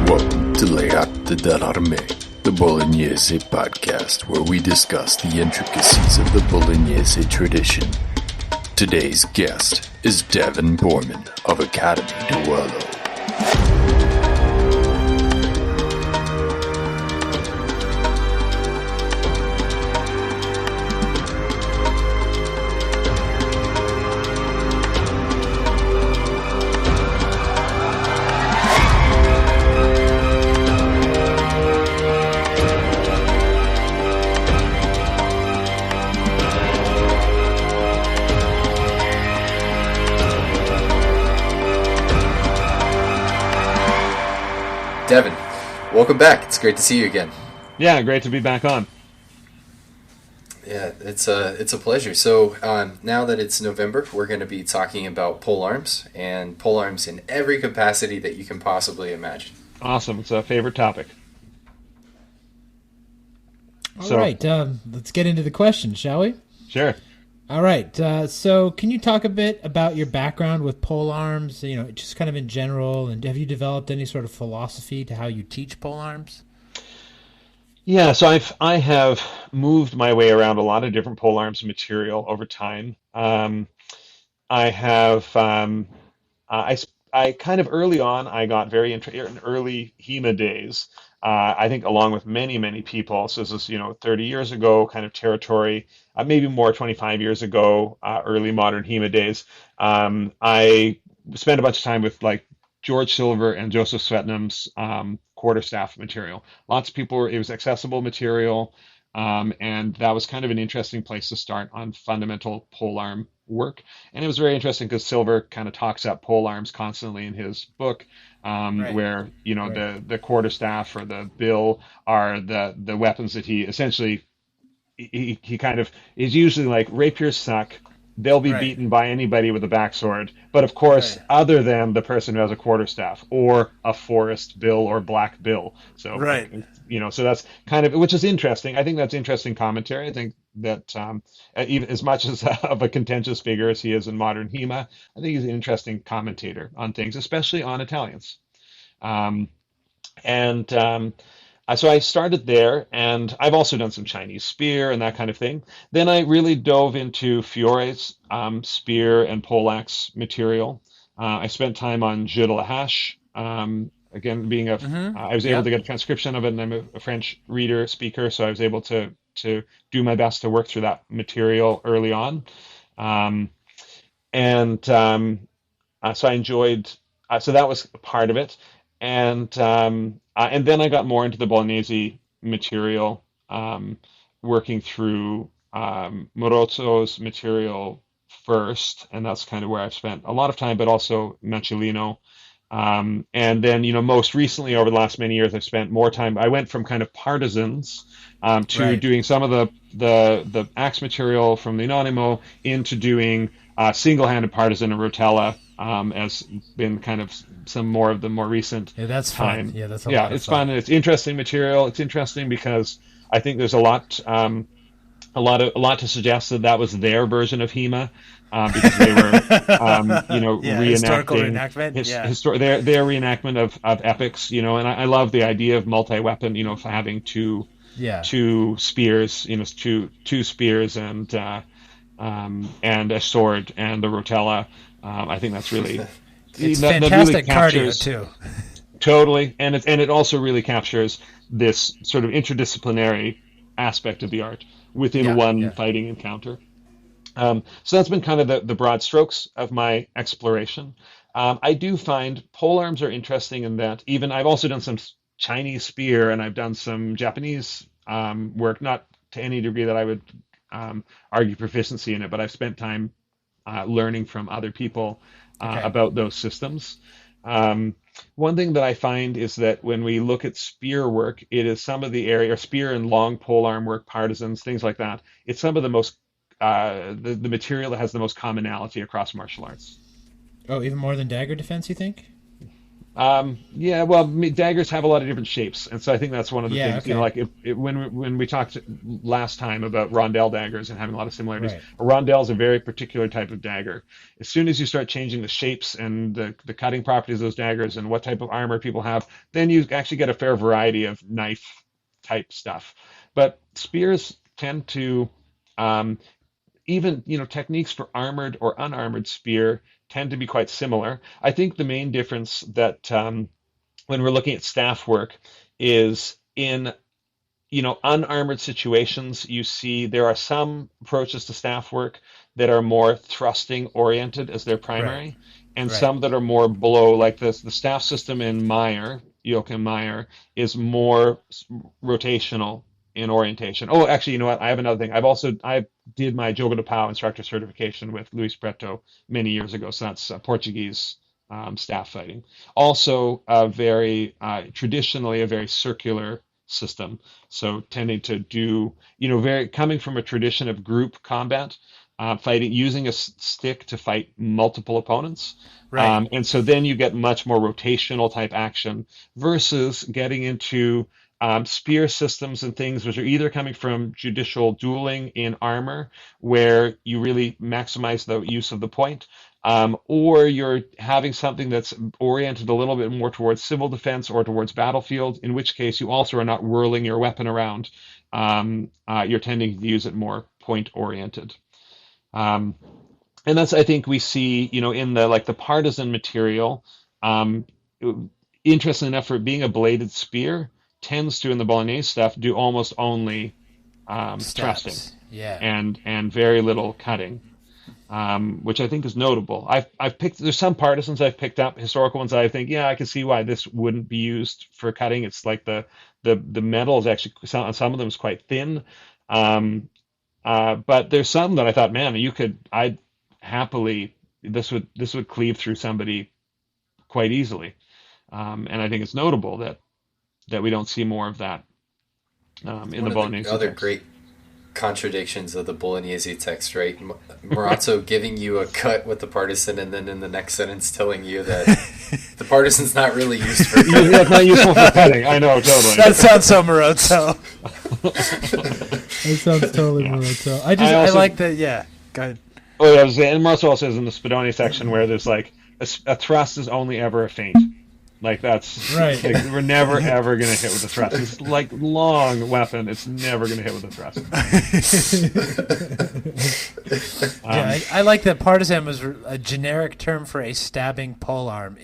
Welcome to L'Arte dell'Arme, the Bolognese podcast, where we discuss the intricacies of the Bolognese tradition. Today's guest is Devon Boorman of Academy Duello. Devon, welcome back. It's great to see you again. Yeah, great to be back on. Yeah, it's a pleasure. So now that it's November, we're going to be talking about polearms and polearms in every capacity that you can possibly imagine. Awesome. It's a favorite topic. All right, let's get into the questions, shall we? Sure. All right, so can you talk a bit about your background with polearms, just kind of in general, and have you developed any sort of philosophy to how you teach polearms? Yeah, so I have moved my way around a lot of different polearms material over time. I have I kind of early on I got very interested in early HEMA days. I think along with many people. So this is 30 years ago kind of territory, maybe more 25 years ago, early modern HEMA days. I spent a bunch of time with like George Silver and Joseph Svetnam's quarterstaff material. Lots of people it was accessible material, and that was kind of an interesting place to start on fundamental polearm work. And it was very interesting because Silver kind of talks up polearms constantly in his book, where the quarterstaff or the bill are the weapons that he essentially he kind of is usually like rapiers suck. They'll be beaten by anybody with a backsword, but of course, other than the person who has a quarterstaff or a forest bill or black bill. So, so that's kind of, which is interesting. I think that's interesting commentary. I think that even as much as of a contentious figure as he is in modern HEMA, I think he's an interesting commentator on things, especially on Italians. So I started there, and I've also done some Chinese spear and that kind of thing. Then I really dove into Fiore's spear and poleaxe material. I spent time on Jeu de la Hache. Again, being I was able to get a transcription of it, and I'm a French reader, speaker, so I was able to do my best to work through that material early on. So I enjoyed, so that was part of it. And then I got more into the Bolognese material, working through Morozzo's material first, and that's kind of where I've spent a lot of time, but also Mancellino. And then, most recently over the last many years, I've spent more time. I went from kind of partisans to doing some of the axe material from the Anonimo into doing single-handed partisan and rotella. Has been kind of some more of the more recent that's time. Fun. Yeah, that's a lot of it's fun. And it's interesting material. It's interesting because I think there's a lot to suggest that was their version of HEMA, because they were historical reenactment. Their reenactment of epics, and I love the idea of multi-weapon, of having two spears, two spears and a sword and the rotella. I think that's really it's fantastic really cardio too. Totally, and it also really captures this sort of interdisciplinary aspect of the art within one fighting encounter. So that's been kind of the broad strokes of my exploration. I do find polearms are interesting in that even I've also done some Chinese spear and I've done some Japanese work, not to any degree that I would argue proficiency in it, but I've spent time learning from other people about those systems. One thing that I find is that when we look at spear work, it is some of the area, or spear and long polearm work, partisans, things like that. It's some of the most, the material that has the most commonality across martial arts. Oh, even more than dagger defense, you think? Yeah, well, daggers have a lot of different shapes, and so I think that's one of the Yeah. things. Okay. Like when we talked last time about rondelle daggers and having a lot of similarities, Right. a rondelle is a very particular type of dagger. As soon as you start changing the shapes and the cutting properties of those daggers and what type of armor people have, then you actually get a fair variety of knife type stuff. But spears tend to um, even techniques for armored or unarmored spear tend to be quite similar. I think the main difference that when we're looking at staff work is in unarmored situations. You see there are some approaches to staff work that are more thrusting oriented as their Right. primary, and Right. some that are more blow, like the staff system in Meyer, Joachim Meyer, is more rotational in orientation. Oh, actually, you know what? I have another thing. I did my Jogo de Pau instructor certification with Luis Preto many years ago. So that's Portuguese staff fighting. Also, very traditionally a very circular system. So tending to do, very coming from a tradition of group combat, fighting using a stick to fight multiple opponents. Right. And so then you get much more rotational type action versus getting into spear systems and things which are either coming from judicial dueling in armor, where you really maximize the use of the point, or you're having something that's oriented a little bit more towards civil defense or towards battlefield, in which case you also are not whirling your weapon around. You're tending to use it more point oriented. Um, and that's, I think, we see, in the partisan material. Um, Interesting enough, for it being a bladed spear, tends to, in the Bolognese stuff, do almost only thrusting Steps. Yeah. and very little cutting, which I think is notable. I've picked there's some partisans I've picked up, historical ones that I think, yeah, I can see why this wouldn't be used for cutting. It's like the metal is actually, some of them is quite thin. But there's some that I thought, man, I'd happily, this would cleave through somebody quite easily. And I think it's notable that we don't see more of that in One the of the Bolognese other text. great contradictions of the Bolognese text, right? Morazzo giving you a cut with the partisan, and then in the next sentence telling you that the partisan's not really used for cutting. It's not useful for cutting. I know, totally. That sounds so Morozzo. It sounds totally Yeah. Morozzo. I also, like that. Yeah. Go ahead. Oh, yeah, and Marcel also says in the Spidoni section where there's like a thrust is only ever a feint. Like that's Right. like, we're never ever gonna hit with a thrust. It's like long weapon. It's never gonna hit with a thrust. Yeah, I like that partisan was a generic term for a stabbing polearm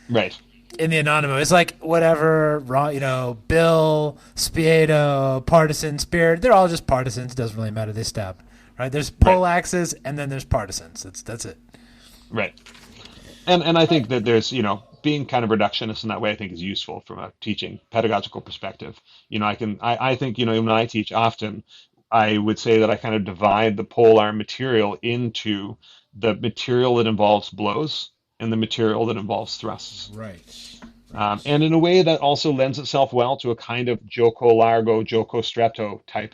Right. in the Anonymous. It's like whatever, Bill, Spiedo, Partisan, Spirit. They're all just partisans. It doesn't really matter. They stab. Right? There's poleaxes and then there's partisans. That's it. Right. And I think that there's, being kind of reductionist in that way, I think is useful from a teaching pedagogical perspective. I think, when I teach often, I would say that I kind of divide the polearm material into the material that involves blows and the material that involves thrusts. Right. And in a way that also lends itself well to a kind of gioco largo, gioco stretto type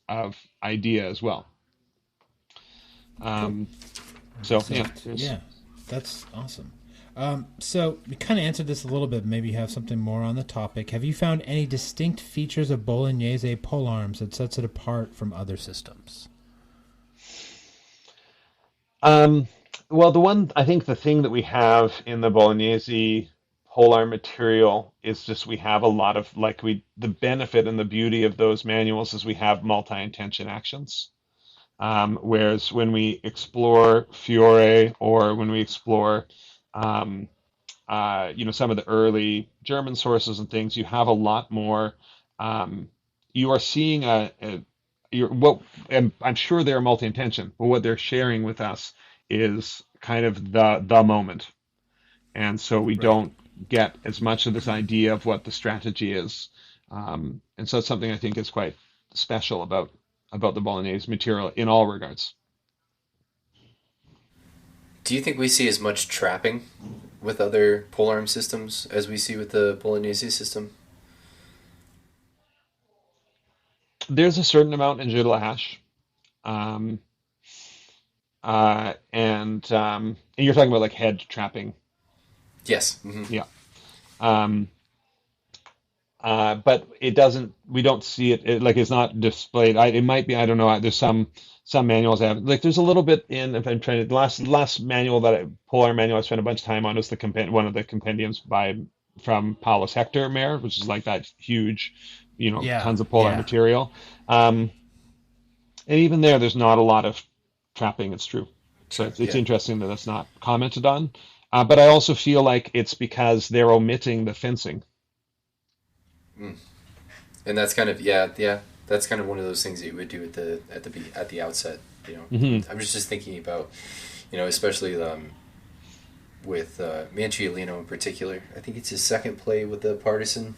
of idea as well. So, yeah. Yeah, that's awesome. So we kind of answered this a little bit. Maybe you have something more on the topic. Have you found any distinct features of Bolognese polearms that sets it apart from other systems? Well, the thing that we have in the Bolognese polearm material is just we have a lot of, the benefit and the beauty of those manuals is we have multi-intention actions. Whereas when we explore Fiore or when we explore, some of the early German sources and things, you have a lot more. You are seeing and I'm sure they're multi-intention, but what they're sharing with us is kind of the moment, and so we don't get as much of this idea of what the strategy is, and so it's something I think is quite special about the Bolognese material in all regards. Do you think we see as much trapping with other polearm systems as we see with the Bolognese system? There's a certain amount in Jeu Hash, um, and you're talking about like head trapping. Yes. Hmm. Yeah. Um, but it doesn't. We don't see it, like it's not displayed. It might be. I don't know. There's some manuals that have like there's a little bit in. If I'm trying to, the last manual polar manual I spent a bunch of time on was one of the compendiums from Paulus Hector Mare, which is like that huge, Yeah, tons of polar yeah. material. And even there's not a lot of trapping. It's true. So it's Yeah. interesting that it's not commented on. But I also feel like it's because they're omitting the fencing. And that's kind of yeah. That's kind of one of those things that you would do at the outset. I was just thinking about, especially with Manciolino in particular. I think it's his second play with the Partisan.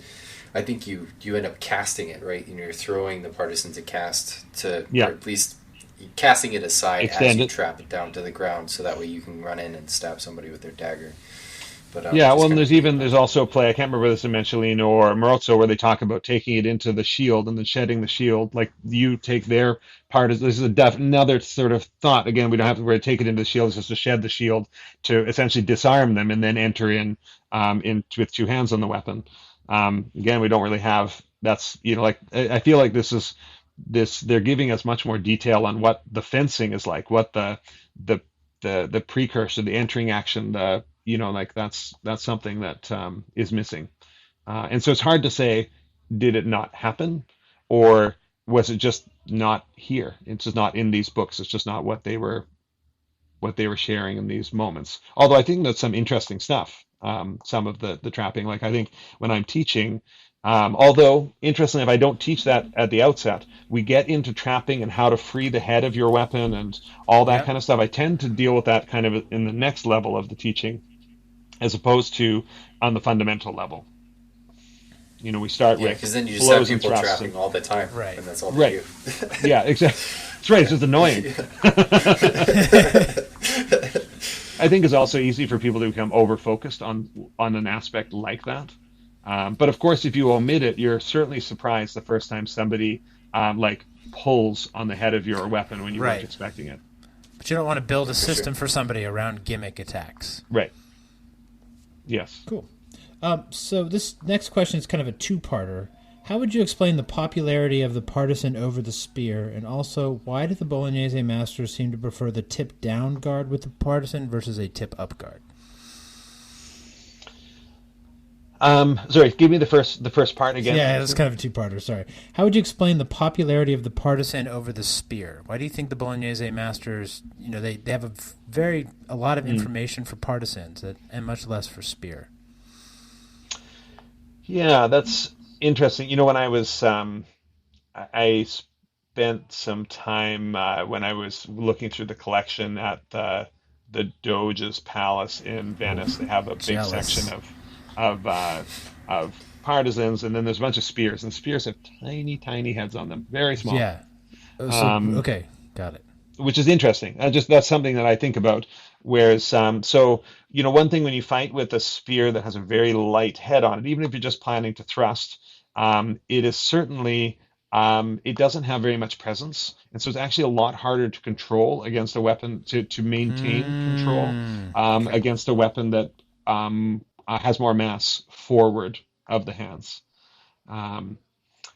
I think you end up casting it, right? You're throwing the Partisan to cast or at least casting it aside as you trap it down to the ground, so that way you can run in and stab somebody with their dagger. But there's also a play, I can't remember whether it's in Manciolino or Marozzo, where they talk about taking it into the shield and then shedding the shield. Like you take their part. This is another sort of thought. Again, we don't have to really take it into the shield. It's just to shed the shield to essentially disarm them and then enter in with two hands on the weapon. Again, we don't really have. That's like I feel like they're giving us much more detail on what the fencing is like, what the precursor, the entering action, that's something that is missing. And so it's hard to say, did it not happen, or was it just not here? It's just not in these books. It's just not what they were sharing in these moments. Although I think that's some interesting stuff. Some of the trapping, like I think when I'm teaching, although interestingly, if I don't teach that at the outset, we get into trapping and how to free the head of your weapon and all that kind of stuff. I tend to deal with that kind of in the next level of the teaching, as opposed to on the fundamental level. We start with because then you just have blows and people thrusts trapping all the time, Right. and that's all they do. Yeah, exactly. That's right. It's just annoying. I think it's also easy for people to become over-focused on an aspect like that. But of course, if you omit it, you're certainly surprised the first time somebody pulls on the head of your weapon when you weren't expecting it. But you don't want to build a system for somebody around gimmick attacks. Right. Yes. Cool. So this next question is kind of a two-parter. How would you explain the popularity of the Partisan over the spear, and also why do the Bolognese masters seem to prefer the tip-down guard with the Partisan versus a tip-up guard? Sorry, give me the first part again. Yeah, it's kind of a two-parter, sorry. How would you explain the popularity of the Partisan over the spear? Why do you think the Bolognese masters, they have a lot of information for Partisans and much less for spear? Yeah, that's interesting. When I was, I spent some time when I was looking through the collection at the Doge's Palace in Venice. They have a big section of Partisans, and then there's a bunch of spears, and spears have tiny, tiny heads on them, very small. Yeah. Okay, got it. Which is interesting. That's something that I think about. Whereas, one thing when you fight with a spear that has a very light head on it, even if you're just planning to thrust, it is certainly, it doesn't have very much presence. And so it's actually a lot harder to control against a weapon, to maintain control against a weapon that has more mass forward of the hands.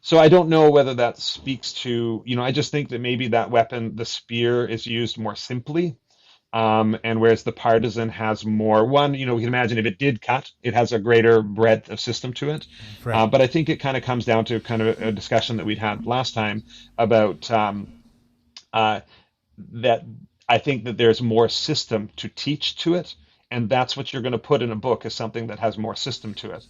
So I don't know whether that speaks to, I just think that maybe that weapon, the spear, is used more simply. And whereas the Partisan has more, we can imagine if it did cut, it has a greater breadth of system to it. Right. But I think it kind of comes down to kind of a discussion that we'd had last time about that I think that there's more system to teach to it. And that's what you're going to put in a book, is something that has more system to it.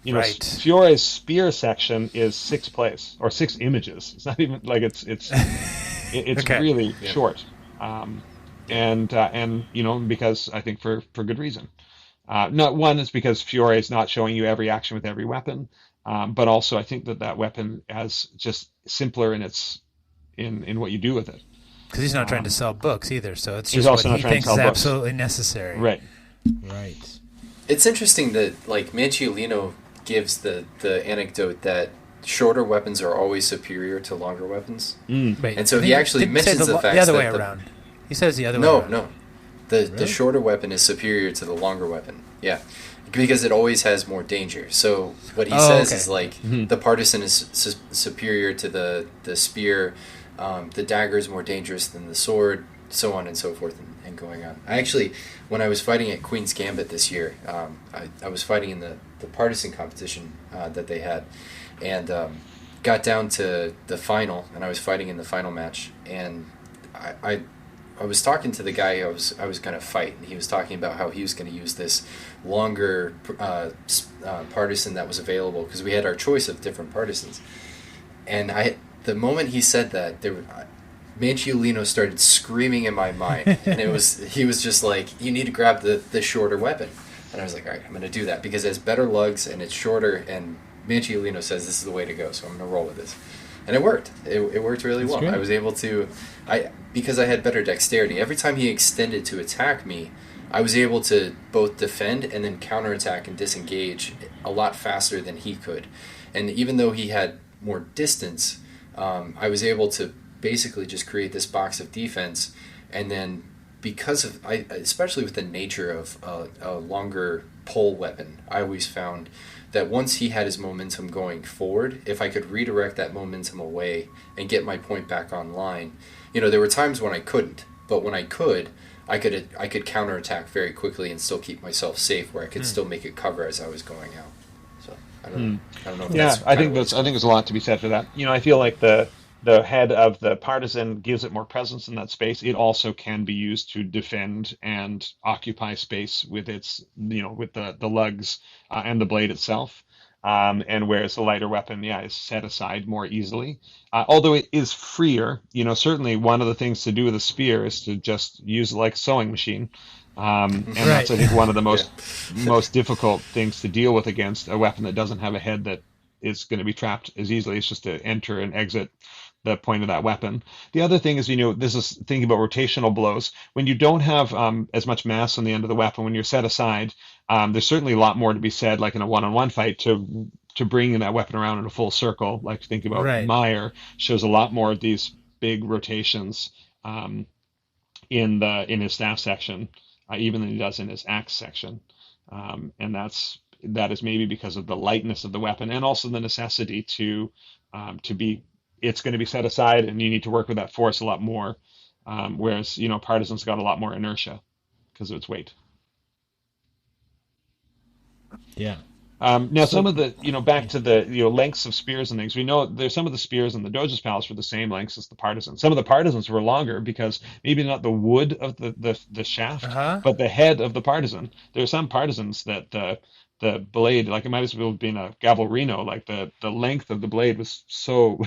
Fiore's spear section is 6 plays or 6 images. It's not even like it's okay. Really short. And because I think for good reason. Not one is because Fiore is not showing you every action with every weapon, but also I think that weapon is just simpler in what you do with it. Because he's not trying to sell books either, so it's just what he thinks is absolutely necessary. Right. It's interesting that Manciolino gives the anecdote that shorter weapons are always superior to longer weapons. Wait, and so he actually mentions the fact the other way around. He says the other way around. No. The shorter weapon is superior to the longer weapon. Yeah. because it always has more danger. So what he says okay. is like the partisan is superior to the spear, the dagger is more dangerous than the sword, so on and so forth, and going on. I actually, when I was fighting at Queen's Gambit this year, I was fighting in the partisan competition that they had, and got down to the final, and I was fighting in the final match, and I was talking to the guy I was going to fight, and he was talking about how he was going to use this longer partisan that was available, because we had our choice of different partisans. And the moment he said that, Manciolino started screaming in my mind, and he was just like, you need to grab the shorter weapon. And I was like, all right, I'm going to do that, because it has better lugs, and it's shorter, and Manciolino says this is the way to go, so I'm going to roll with this. And it worked. It worked really well. Great. I was able to, because I had better dexterity, every time he extended to attack me, I was able to both defend and then counterattack and disengage a lot faster than he could. And even though he had more distance, I was able to basically just create this box of defense. And then because of, especially with the nature of a longer pole weapon, I always found that once he had his momentum going forward, if I could redirect that momentum away and get my point back online, there were times when I couldn't, but when I could counterattack very quickly and still keep myself safe, where I could still make it cover as I was going out. So I don't know. If that's I think there's a lot to be said for that. I feel like the head of the partisan gives it more presence in that space. It also can be used to defend and occupy space with its, with the lugs and the blade itself. And whereas the lighter weapon, is set aside more easily. Although it is freer, certainly one of the things to do with a spear is to just use it like a sewing machine. And that's, I think, one of the most difficult things to deal with against a weapon that doesn't have a head that is going to be trapped as easily. It's just to enter and exit the point of that weapon. The other thing is, this is thinking about rotational blows. When you don't have as much mass on the end of the weapon, when you're set aside, there's certainly a lot more to be said, like in a one-on-one fight, to bring that weapon around in a full circle. Like think about Meyer shows a lot more of these big rotations in his staff section, even than he does in his axe section, and that is maybe because of the lightness of the weapon and also the necessity to be. It's going to be set aside, and you need to work with that force a lot more. Whereas, Partisan's got a lot more inertia because of its weight. Yeah. Now, some of the, back to the, lengths of spears and things, we know there's some of the spears in the Doge's Palace were the same lengths as the Partisans. Some of the Partisans were longer because maybe not the wood of the shaft, but the head of the Partisan. There are some Partisans that the blade, like it might as well have been a Gavelrino, like the length of the blade was so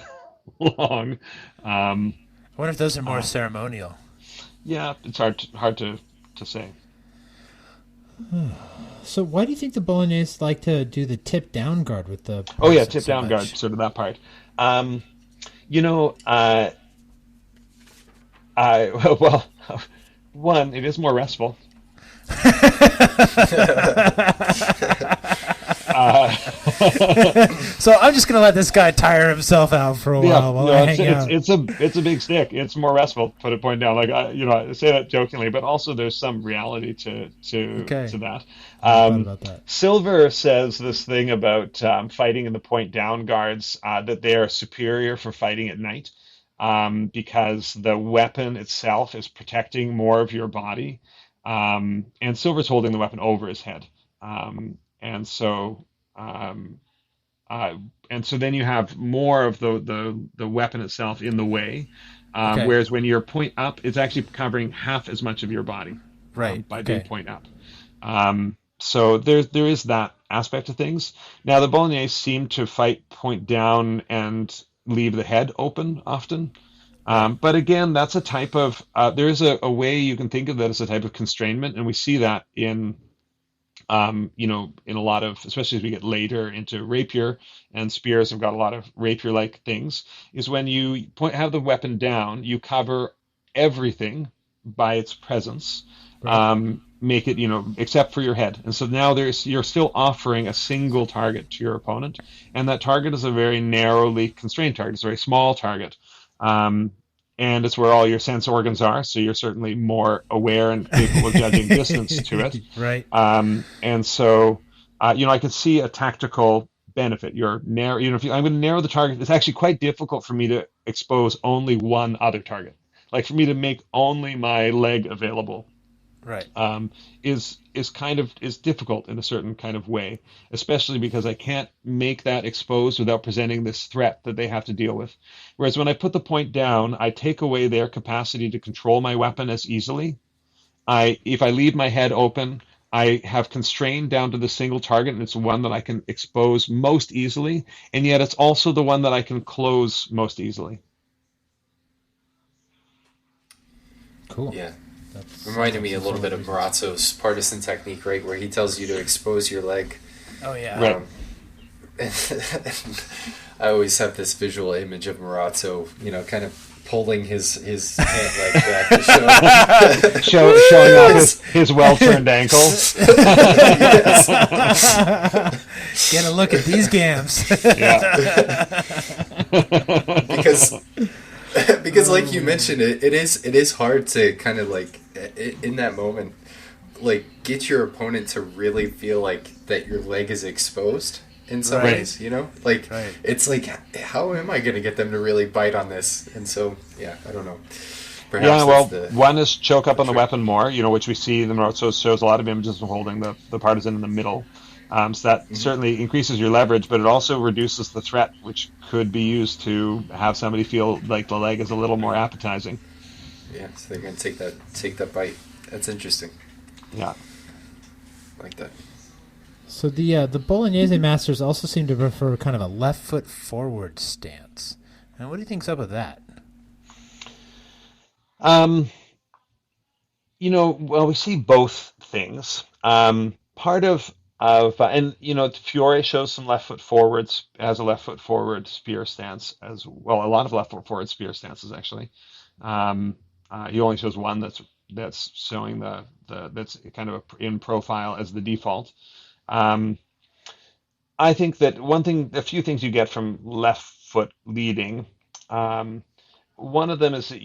long. I wonder if those are more ceremonial. Yeah, it's hard to say. So why do you think the Bolognese like to do the tip down guard with the? Tip down guard, sort of that part. Well, one, it is more restful. So I'm just gonna let this guy tire himself out for a while while I hang out. It's a big stick. It's more restful. Put a point down. Like I say that jokingly, but also there's some reality to that. About that. Silver says this thing about fighting in the point down guards, that they are superior for fighting at night, because the weapon itself is protecting more of your body, and Silver's holding the weapon over his head. And so then you have more of the weapon itself in the way, whereas when you're point up, it's actually covering half as much of your body, by being point up. So there is that aspect of things. Now the Bolognese seem to fight point down and leave the head open often. But again, that's a type of there is a way you can think of that as a type of constrainment, and we see that in in a lot of, especially as we get later into rapier, and spears have got a lot of rapier-like things, is when you have the weapon down, you cover everything by its presence, make it, except for your head. And so now you're still offering a single target to your opponent, and that target is a very narrowly constrained target. It's a very small target. And it's where all your sense organs are, so you're certainly more aware and capable of judging distance to it. Right. And so I can see a tactical benefit. You're narrow, if I'm going to narrow the target, it's actually quite difficult for me to expose only one other target. Like for me to make only my leg available, Right. is difficult in a certain kind of way, especially because I can't make that exposed without presenting this threat that they have to deal with. Whereas when I put the point down, I take away their capacity to control my weapon as easily. If I leave my head open, I have constrained down to the single target, and it's the one that I can expose most easily, and yet it's also the one that I can close most easily. Cool. Yeah. That's Reminded me a little bit of Marazzo's partisan technique, right, where he tells you to expose your leg. Oh yeah. Right. I always have this visual image of Marazzo, kind of pulling his hand like that to Showing off his well-turned ankle. Yes. Get a look at these gams. Because like you mentioned, it is hard to kind of like in that moment, like get your opponent to really feel like that your leg is exposed in some Right. ways, like Right. it's like, how am I going to get them to really bite on this? And so, I don't know. Perhaps one is choke up on the weapon more, which we see the Marozzo shows a lot of images of holding the partisan in the middle. So that certainly increases your leverage, but it also reduces the threat, which could be used to have somebody feel like the leg is a little more appetizing. Yeah, so they're going to take that bite. That's interesting. Yeah. Like that. So the Bolognese masters also seem to prefer kind of a left foot forward stance. And what do you think's up with that? We see both things. Part of Fiore shows some left foot forwards, has a left foot forward spear stance as well. A lot of left foot forward spear stances actually. He only shows one that's showing that's kind of in profile as the default. I think that a few things you get from left foot leading. One of them is that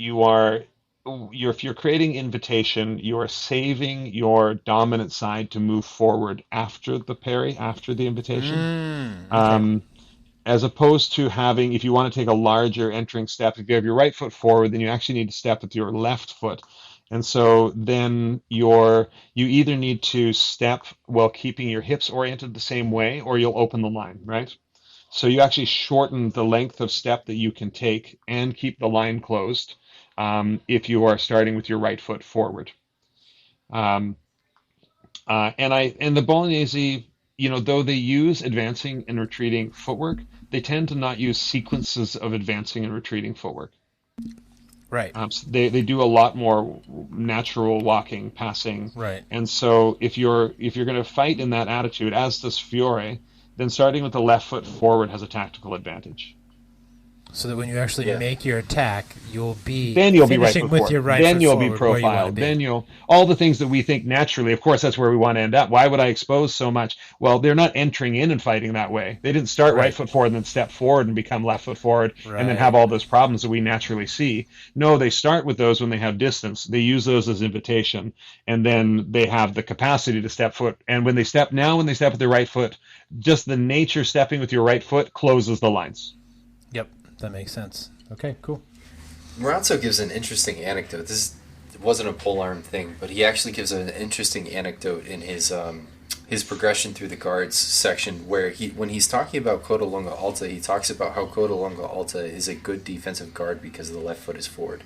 if you're creating invitation, you are saving your dominant side to move forward after the parry, after the invitation. Okay. As opposed to having, if you want to take a larger entering step, if you have your right foot forward, then you actually need to step with your left foot. And so then you either need to step while keeping your hips oriented the same way, or you'll open the line, right? So you actually shorten the length of step that you can take and keep the line closed if you are starting with your right foot forward. And the Bolognese, though they use advancing and retreating footwork, they tend to not use sequences of advancing and retreating footwork. Right. So they do a lot more natural walking, passing. Right. And so if you're going to fight in that attitude, as does Fiore, then starting with the left foot forward has a tactical advantage. So that when you actually make your attack, you'll be right finishing with your right then foot you'll forward be profiled. be. Then all the things that we think naturally. Of course, that's where we want to end up. Why would I expose so much? Well, they're not entering in and fighting that way. They didn't start right foot forward and then step forward and become left foot forward and then have all those problems that we naturally see. No, they start with those when they have distance. They use those as invitation, and then they have the capacity to step foot. And when they step with their right foot, just the nature stepping with your right foot closes the lines. Yep, that makes sense. Okay, cool. Marazzo gives an interesting anecdote. This wasn't a polearm thing, but he actually gives an interesting anecdote in his progression through the guards section, where when he's talking about Coda Lunga Alta, he talks about how Coda Lunga Alta is a good defensive guard because the left foot is forward.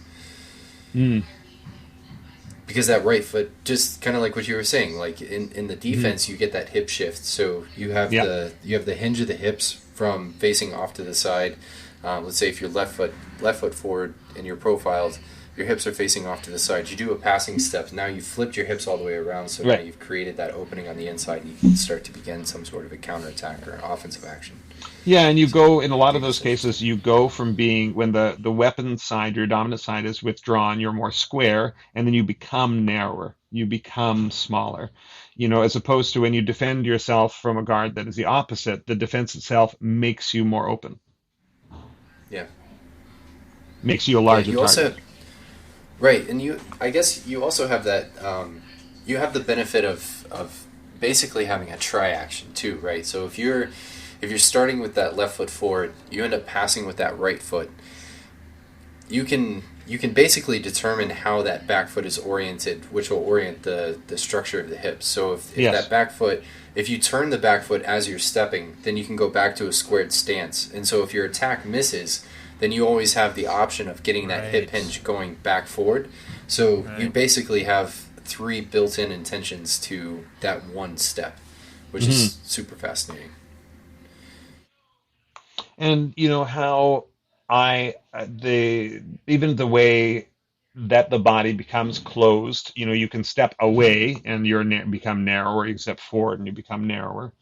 Because that right foot, just kind of like what you were saying, like in the defense, you get that hip shift. So you have the hinge of the hips from facing off to the side. Let's say if you're left foot forward and you're profiled, your hips are facing off to the side. You do a passing step. Now you've flipped your hips all the way around, so now you've created that opening on the inside, and you can start to begin some sort of a counterattack or an offensive action. Yeah, and you go, in a lot of those cases, you go from being, when the weapon side, your dominant side is withdrawn, you're more square, and then you become narrower. You become smaller. As opposed to when you defend yourself from a guard that is the opposite, the defense itself makes you more open. Yeah. Makes you a larger target. Right, and I guess you also have that, you have the benefit of basically having a tri-action too, right? So if you're starting with that left foot forward, you end up passing with that right foot. You can basically determine how that back foot is oriented, which will orient the structure of the hips. So if Yes. that back foot, if you turn the back foot as you're stepping, then you can go back to a squared stance. And so if your attack misses, then you always have the option of getting that hip hinge going back forward. So you basically have 3 built-in intentions to that one step, which is super fascinating. And how even the way that the body becomes closed, you can step away and become narrower. You can step forward and you become narrower.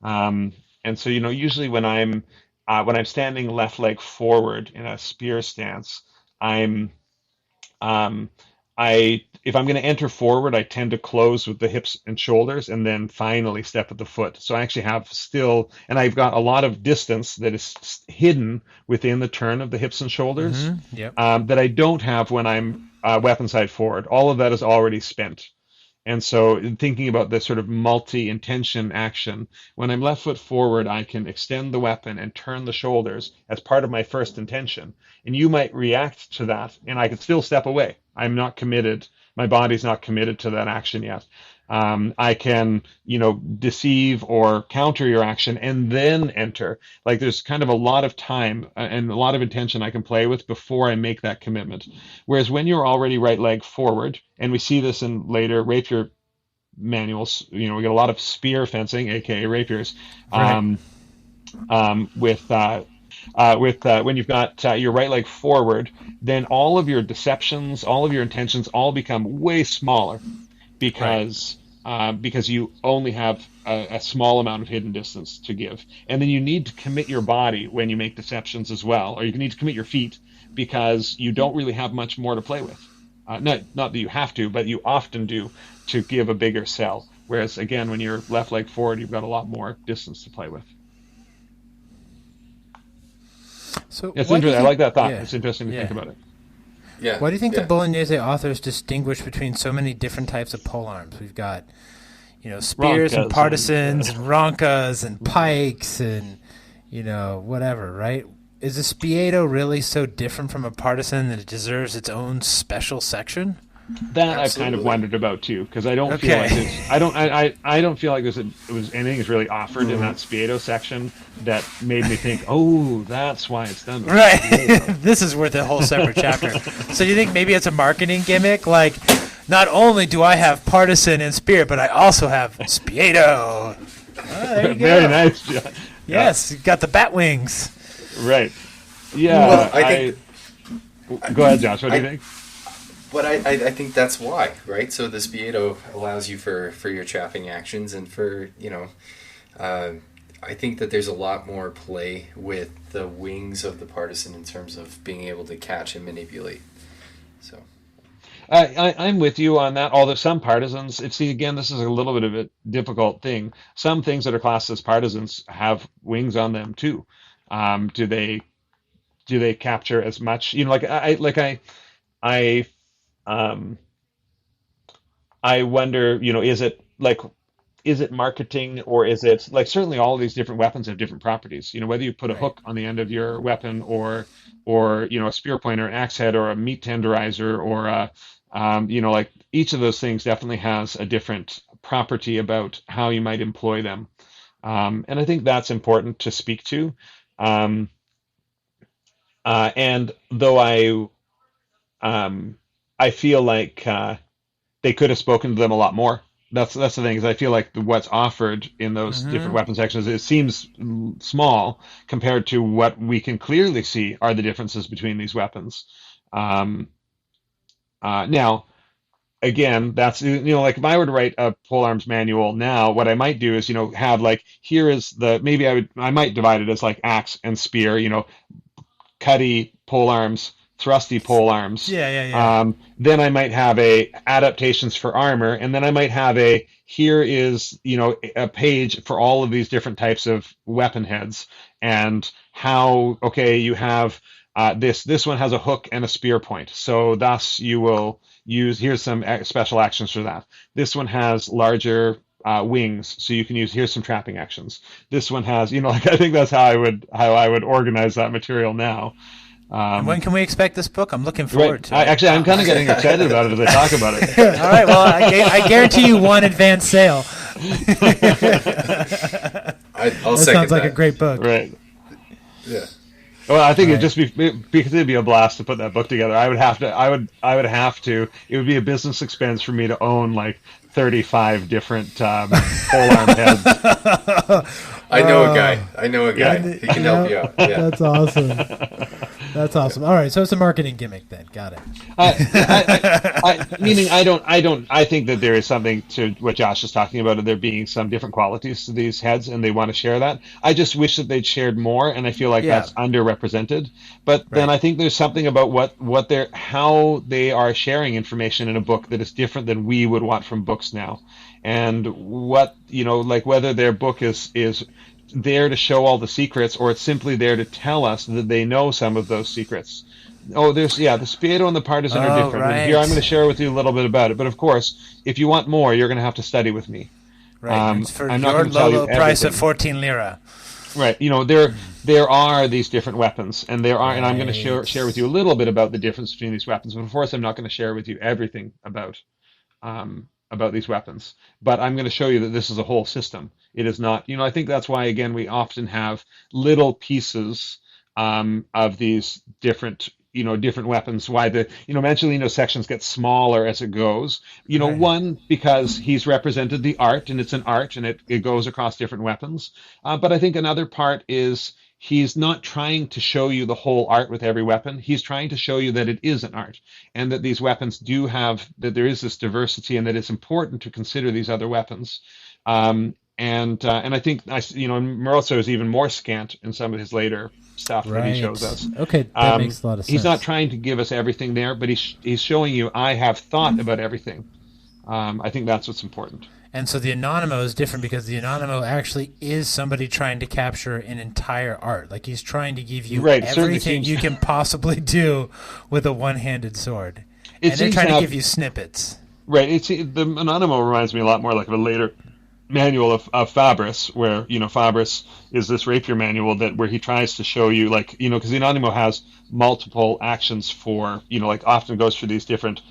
And so, usually when I'm standing left leg forward in a spear stance, I'm if I'm going to enter forward, I tend to close with the hips and shoulders and then finally step at the foot. So I actually have and I've got a lot of distance that is hidden within the turn of the hips and shoulders that I don't have when I'm weapon side forward. All of that is already spent. And so thinking about this sort of multi-intention action, when I'm left foot forward, I can extend the weapon and turn the shoulders as part of my first intention. And you might react to that, and I can still step away. I'm not committed. My body's not committed to that action yet. I can, deceive or counter your action and then enter. Like there's kind of a lot of time and a lot of intention I can play with before I make that commitment. Whereas when you're already right leg forward, and we see this in later rapier manuals, we get a lot of spear fencing, aka rapiers, when you've got your right leg forward, then all of your deceptions, all of your intentions, all become way smaller because you only have a small amount of hidden distance to give, and then you need to commit your body when you make deceptions as well, or you need to commit your feet because you don't really have much more to play with. Not that you have to, but you often do to give a bigger sell. Whereas again, when you're left leg forward, you've got a lot more distance to play with. So it's interesting. I like that thought. Yeah. It's interesting to think about it. Yeah. Why do you think the Bolognese authors distinguish between so many different types of polearms? We've got, spears Roncas and partisans and roncas and pikes and, whatever, right? Is a Spiedo really so different from a partisan that it deserves its own special section? That I've kind of wondered about too, because I don't feel like I don't feel like there was anything that's really offered in that Spiedo section that made me think, oh, that's why it's done. Right. This is worth a whole separate chapter. So you think maybe it's a marketing gimmick? Like, not only do I have partisan and spear, but I also have Spiedo. There you go. Very nice, John. Yes, you got the bat wings. Right. Yeah. Well, I think. Go ahead, Josh. What do you think? But I think that's why, right? So the Spiedo allows you for your trapping actions and for, I think that there's a lot more play with the wings of the partisan in terms of being able to catch and manipulate. So I'm with you on that, although some partisans, again, this is a little bit of a difficult thing. Some things that are classed as partisans have wings on them too. Do they capture as much? I wonder, is it marketing, or is it certainly all of these different weapons have different properties, whether you put a hook on the end of your weapon or a spear pointer, an axe head, or a meat tenderizer, or each of those things definitely has a different property about how you might employ them. And I think that's important to speak to. And though I feel like they could have spoken to them a lot more. That's the thing, is I feel like what's offered in those different weapon sections, it seems small compared to what we can clearly see are the differences between these weapons. Now, again, that's, if I were to write a polearms manual now, what I might do is, have here is I might divide it as axe and spear, cutty polearms, thrusty polearms. Yeah. Then I might have adaptations for armor, and then I might have here is a page for all of these different types of weapon heads, and how you have this one has a hook and a spear point, so thus you will use, here's some special actions for that. This one has larger wings, so you can use, here's some trapping actions. This one has, like, I think that's how I would organize that material now. And when can we expect this book? I'm looking forward to it. Actually, I'm kind of getting excited about it as I talk about it. All right. Well, I guarantee you one advance sale. I'll that second sounds like that. a great book. Right. Yeah. Well, I think it'd just be, because it'd be a blast to put that book together. I would have to. It would be a business expense for me to own like 35 different polearm heads. I know a guy. He can help you out. Yeah. That's awesome. That's awesome. All right, so it's a marketing gimmick then. Got it. I think that there is something to what Josh is talking about, there being some different qualities to these heads, and they want to share that. I just wish that they'd shared more, and I feel like that's underrepresented. But then I think there's something about how they are sharing information in a book that is different than we would want from books now. And whether their book is there to show all the secrets, or it's simply there to tell us that they know some of those secrets. Oh, the Spiedo and the Partisan are different. Right. And here I'm going to share with you a little bit about it. But of course, if you want more, you're going to have to study with me. Right. It's for I'm not your going to tell you low price everything. of 14 lira. Right. There are these different weapons, and and I'm going to share with you a little bit about the difference between these weapons. But of course, I'm not going to share with you everything about these weapons. But I'm going to show you that this is a whole system. It is not, I think that's why, again, we often have little pieces of these different weapons. Why Mancelino's sections get smaller as it goes. One, because he's represented the art, and it's an art, and it goes across different weapons. But I think another part is he's not trying to show you the whole art with every weapon. He's trying to show you that it is an art, and that these weapons that there is this diversity, and that it's important to consider these other weapons. And I think Moroso is even more scant in some of his later stuff that he shows us. Okay, that makes a lot of sense. He's not trying to give us everything there, but he's showing you I have thought about everything. I think that's what's important. And so the Anonimo is different because the Anonimo actually is somebody trying to capture an entire art. Like he's trying to give you everything you can possibly do with a one-handed sword. And they're trying to give you snippets. Right. The Anonimo reminds me a lot more like of a later manual of Fabris, where Fabris is this rapier manual where he tries to show you, because the Anonimo has multiple actions for, often goes for these different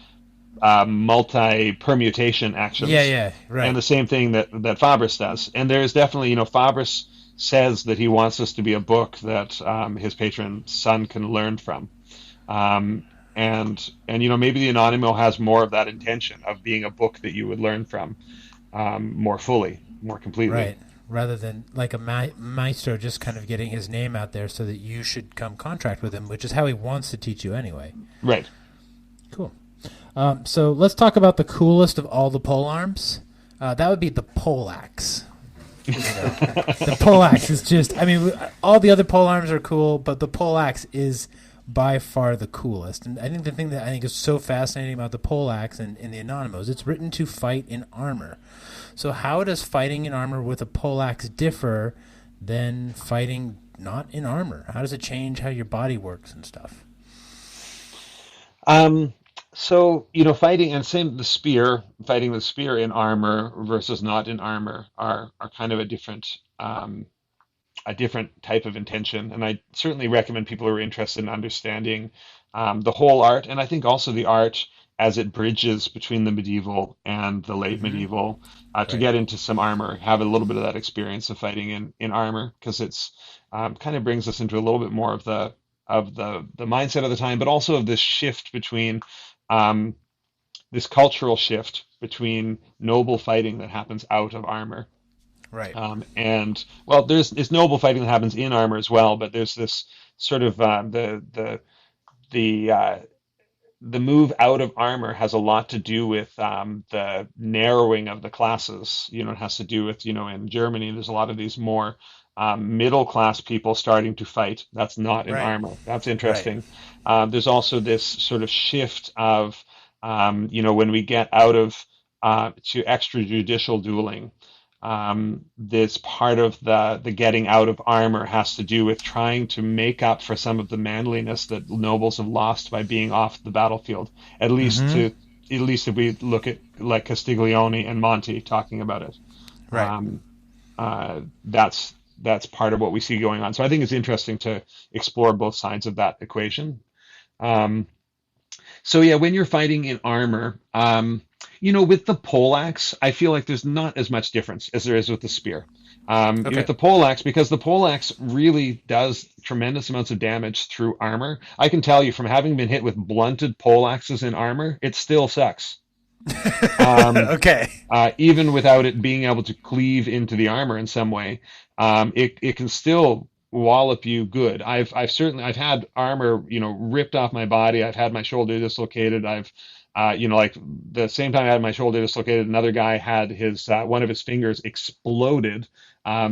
multi-permutation actions. Yeah, right. And the same thing that Fabris does. And there's definitely, Fabris says that he wants this to be a book that his patron son can learn from. And maybe the Anonimo has more of that intention of being a book that you would learn from. More fully, more completely. Right. Rather than like a maestro just kind of getting his name out there so that you should come contract with him, which is how he wants to teach you anyway. Right. Cool. So let's talk about the coolest of all the polearms. That would be the Poleaxe. The Poleaxe is just, all the other polearms are cool, but the Poleaxe is by far the coolest. And I think the thing that I think is so fascinating about the Poleaxe and the Anonymous, it's written to fight in armor. So how does fighting in armor with a Poleaxe differ than fighting not in armor? How does it change how your body works and stuff? So, fighting the spear in armor versus not in armor are kind of a different type of intention. And I certainly recommend people who are interested in understanding the whole art, and I think also the art as it bridges between the medieval and the late medieval, to get into some armor, have a little bit of that experience of fighting in armor, because it's kind of brings us into a little bit more of the mindset of the time, but also of this shift between this cultural shift between noble fighting that happens out of armor. Right. There's noble fighting that happens in armor as well, but there's this sort of the move out of armor has a lot to do with the narrowing of the classes. It has to do with, in Germany, there's a lot of these more middle class people starting to fight. That's not in armor. That's interesting. Right. There's also this sort of shift of, when we get out of to extrajudicial dueling, this part of the getting out of armor has to do with trying to make up for some of the manliness that nobles have lost by being off the battlefield. At least if we look at like Castiglione and Monti talking about it. Right. That's part of what we see going on. So I think it's interesting to explore both sides of that equation. Um, so yeah, when you're fighting in armor, with the poleaxe, I feel like there's not as much difference as there is with the spear. With Okay. the poleaxe, because the poleaxe really does tremendous amounts of damage through armor. I can tell you from having been hit with blunted poleaxes in armor, it still sucks. Okay. Even without it being able to cleave into the armor in some way, it can still wallop you good. I've had armor, ripped off my body. I've had my shoulder dislocated. Like the same time I had my shoulder dislocated, another guy had his one of his fingers exploded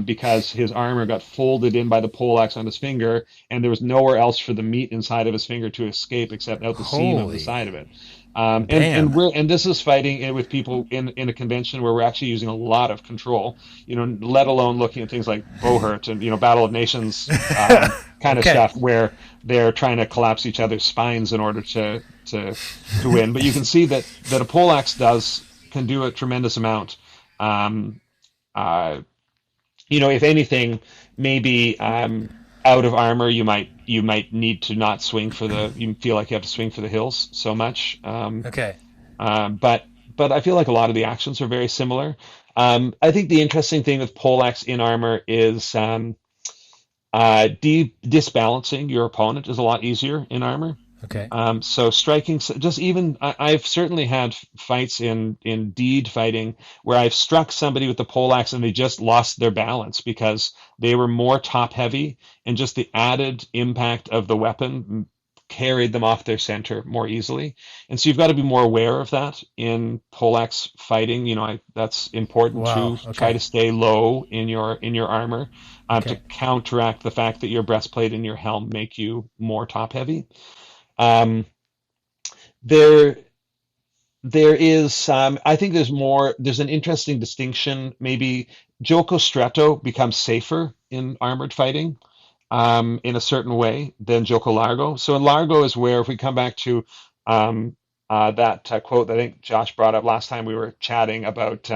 because his armor got folded in by the poleaxe on his finger, and there was nowhere else for the meat inside of his finger to escape except out the seam of the Holy side of it. And damn. this is fighting with people in a convention where we're actually using a lot of control, let alone looking at things like Bohurt and Battle of Nations kind of Okay. stuff where they're trying to collapse each other's spines in order to win. But you can see that a poleaxe can do a tremendous amount. If anything, maybe out of armor, you might need to not swing you feel like you have to swing for the hills so much. Okay. But I feel like a lot of the actions are very similar. I think the interesting thing with poleaxe in armor is disbalancing your opponent is a lot easier in armor. Okay. So striking, just even I've certainly had fights in deed fighting where I've struck somebody with the poleaxe and they just lost their balance because they were more top heavy, and just the added impact of the weapon carried them off their center more easily. And so you've got to be more aware of that in poleaxe fighting. That's important Wow. to Okay. try to stay low in your armor to Okay. counteract the fact that your breastplate and your helm make you more top heavy. Um, there is, I think there's an interesting distinction. Maybe Joko Stretto becomes safer in armored fighting, in a certain way than Joko Largo. So in Largo is where, if we come back to that quote that I think Josh brought up last time we were chatting about,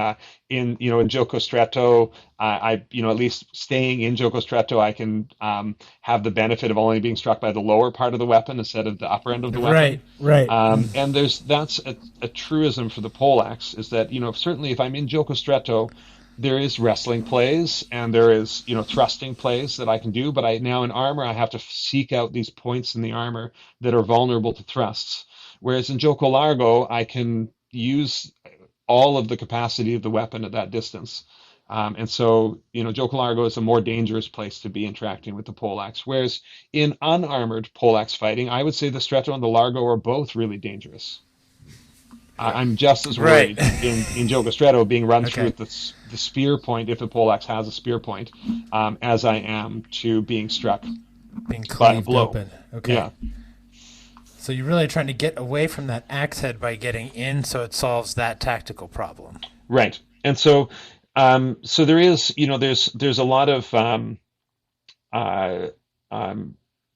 in Joko Stretto, at least staying in Joko Stretto, I can have the benefit of only being struck by the lower part of the weapon instead of the upper end of the weapon. Right. And that's a truism for the poleaxe, is that certainly if I'm in Joko Stretto, there is wrestling plays and there is thrusting plays that I can do, but now in armor I have to seek out these points in the armor that are vulnerable to thrusts. Whereas in Joko Largo, I can use all of the capacity of the weapon at that distance. And so, Joko Largo is a more dangerous place to be interacting with the poleaxe. Whereas in unarmored poleaxe fighting, I would say the Stretto and the Largo are both really dangerous. I'm just as worried in Joko Stretto being run through at the spear point, if the poleaxe has a spear point, as I am to being struck Being by a cleaved blow. open. Okay. Yeah. So you're really trying to get away from that axe head by getting in, so it solves that tactical problem. Right. And so, so there is, there's a lot of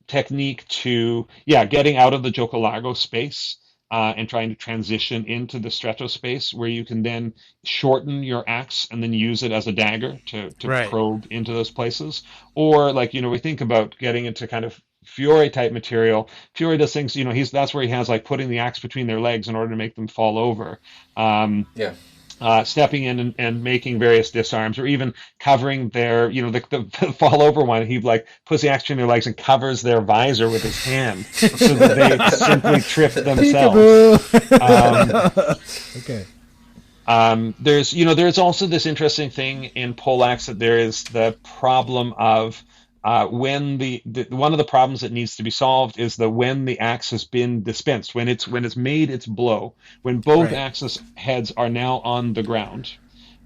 technique to, getting out of the Joko Largo space and trying to transition into the Stretto space, where you can then shorten your axe and then use it as a dagger to Right. probe into those places. Or we think about getting into kind of Fiore type material. Fiore does things, that's where he has like putting the axe between their legs in order to make them fall over. Yeah. Stepping in and making various disarms, or even covering their, the fall over one, he like puts the axe between their legs and covers their visor with his hand so that they simply trip themselves. Okay. There's also this interesting thing in poleaxe that there is the problem of when one of the problems that needs to be solved is when the axe has been dispensed, when it's made its blow, when both Right. axes heads are now on the ground.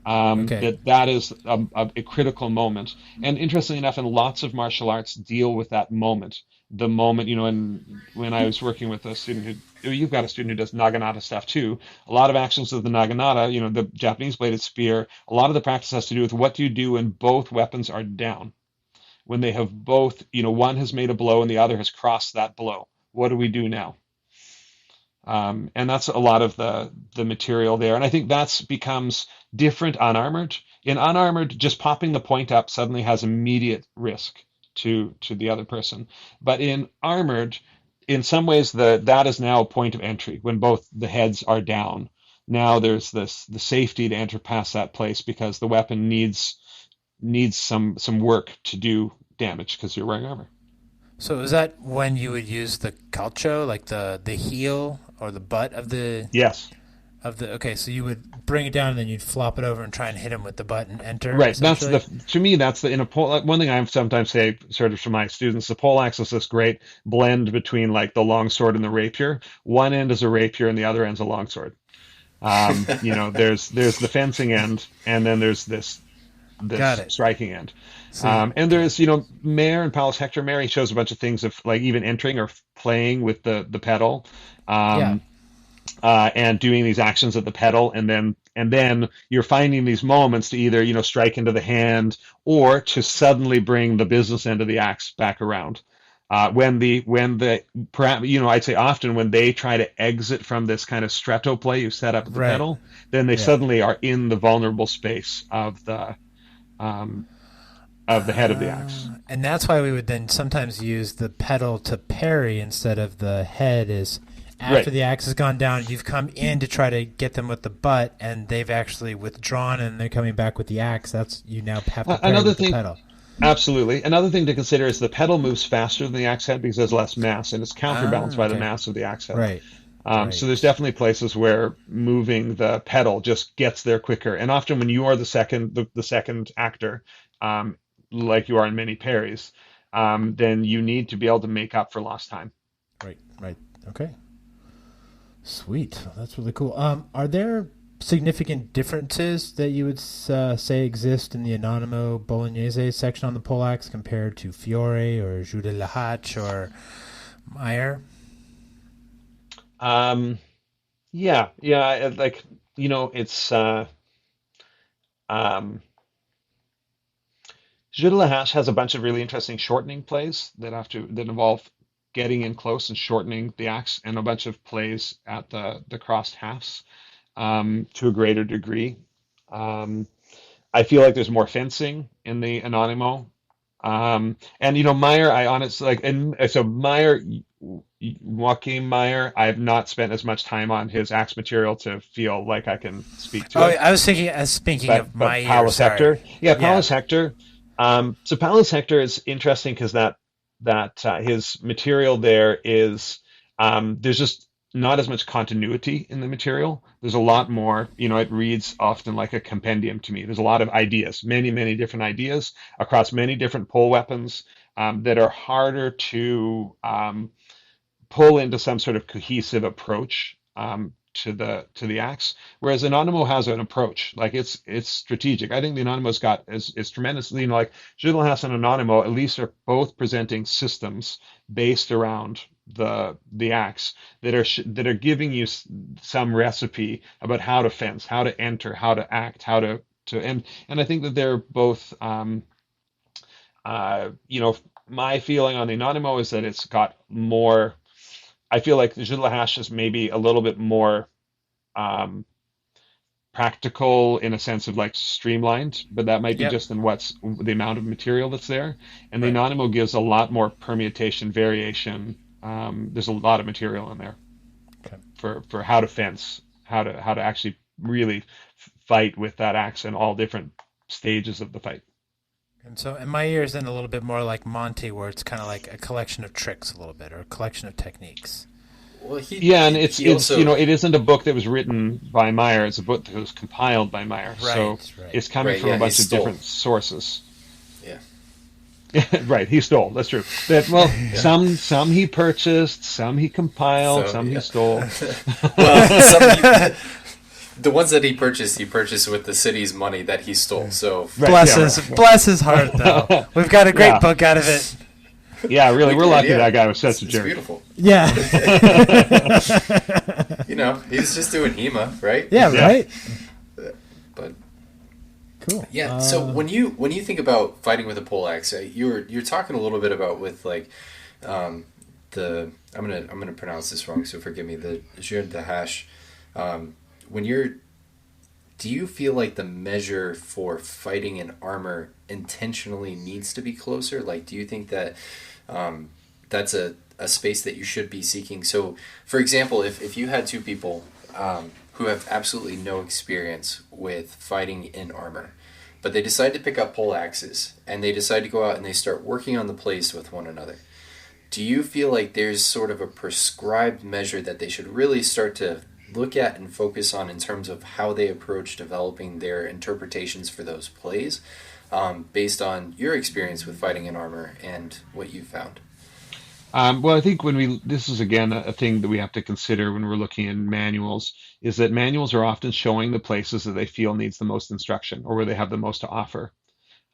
Okay. That is a critical moment. And interestingly enough, in lots of martial arts deal with that moment. The moment, and when I was working with a student you've got a student who does naginata stuff too. A lot of actions of the naginata, the Japanese bladed spear, a lot of the practice has to do with what do you do when both weapons are down. When they have both, one has made a blow and the other has crossed that blow. What do we do now? And that's a lot of the material there. And I think that's becomes different unarmored. In unarmored, just popping the point up suddenly has immediate risk to the other person. But in armored, in some ways, that is now a point of entry when both the heads are down. Now there's the safety to enter past that place because the weapon needs some work to do damage because you're wearing armor. So is that when you would use the calcio, like the heel or the butt of the? Yes. Okay, so you would bring it down and then you'd flop it over and try and hit him with the butt and enter. Right. That's to me, that's in a pole. One thing I sometimes say, sort of to my students, the poleaxe is this great blend between like the longsword and the rapier. One end is a rapier and the other end's a longsword. There's the fencing end, and then there's this striking end. And there's, Mayer and Paulus Hector. Mary shows a bunch of things of like even entering or playing with the pedal, and doing these actions at the pedal, and then you're finding these moments to either strike into the hand or to suddenly bring the business end of the axe back around. I'd say often when they try to exit from this kind of stretto play you set up at the pedal, then they suddenly are in the vulnerable space of the head of the axe. And that's why we would then sometimes use the pedal to parry instead of the head. Is after the axe has gone down, you've come in to try to get them with the butt, and they've actually withdrawn, and they're coming back with the axe. That's you now have to parry with the pedal. Absolutely. Another thing to consider is the pedal moves faster than the axe head because there's less mass, and it's counterbalanced by the mass of the axe head. Right. So there's definitely places where moving the pedal just gets there quicker. And often when you are the second actor, like you are in many parries, then you need to be able to make up for lost time. Right. Okay. Sweet. That's really cool. Are there significant differences that you would say exist in the Anonimo Bolognese section on the poleaxe compared to Fiore or Jeu de la Hache or Meyer? It's Jeu de la Hache has a bunch of really interesting shortening plays that involve getting in close and shortening the axe, and a bunch of plays at the crossed halves. To a greater degree. I feel like there's more fencing in the Anonimo. Meyer, Meyer, Joachim Meyer, I've not spent as much time on his axe material to feel like I can speak to it. I was speaking of Meyer. Paulus Hector. Paulus Hector. So Paulus Hector is interesting because that his material there is, there's just not as much continuity in the material. There's a lot more, it reads often like a compendium to me. There's a lot of ideas, many, many different ideas across many different pole weapons that are harder to pull into some sort of cohesive approach to the axe. Whereas Anonimo has an approach, like it's strategic. I think the Anonimo's is tremendously, like Jeu de la Hache and Anonimo at least are both presenting systems based around the axe that are giving you some recipe about how to fence, how to enter, how to act, how to and I think that they're both my feeling on the Anonimo is that it's got more. I feel like the Jeu de la Hache is maybe a little bit more practical in a sense of like streamlined, but that might be just in what's the amount of material that's there. And the Anonimo gives a lot more permutation, variation. There's a lot of material in there for how to fence, how to actually really fight with that axe in all different stages of the fight. And so, in my ears, then a little bit more like Monty, where it's kind of like a collection of tricks, a little bit, or a collection of techniques. Well, it's it isn't a book that was written by Meyer. It's a book that was compiled by Meyer. It's coming from a bunch of different sources. Yeah. Right, he stole. That's true. Some he purchased, some he compiled, some he stole. Well, the ones that he purchased with the city's money that he stole. So bless his heart, though. We've got a great book out of it. Yeah, really, we're lucky that guy was such a jerk. It's beautiful. Yeah. He was just doing HEMA, right? Yeah, right. But cool. Yeah. So when you think about fighting with a poleaxe, you're talking a little bit about with like I'm gonna pronounce this wrong, so forgive me. The jeu de hache. When you're, do you feel like the measure for fighting in armor intentionally needs to be closer? Like, do you think that that's a space that you should be seeking? So, for example, if you had two people who have absolutely no experience with fighting in armor, but they decide to pick up poleaxes and they decide to go out and they start working on the place with one another, do you feel like there's sort of a prescribed measure that they should really start to look at and focus on in terms of how they approach developing their interpretations for those plays, based on your experience with fighting in armor and what you found? Well, I think this is again a thing that we have to consider when we're looking in manuals, is that manuals are often showing the places that they feel needs the most instruction or where they have the most to offer.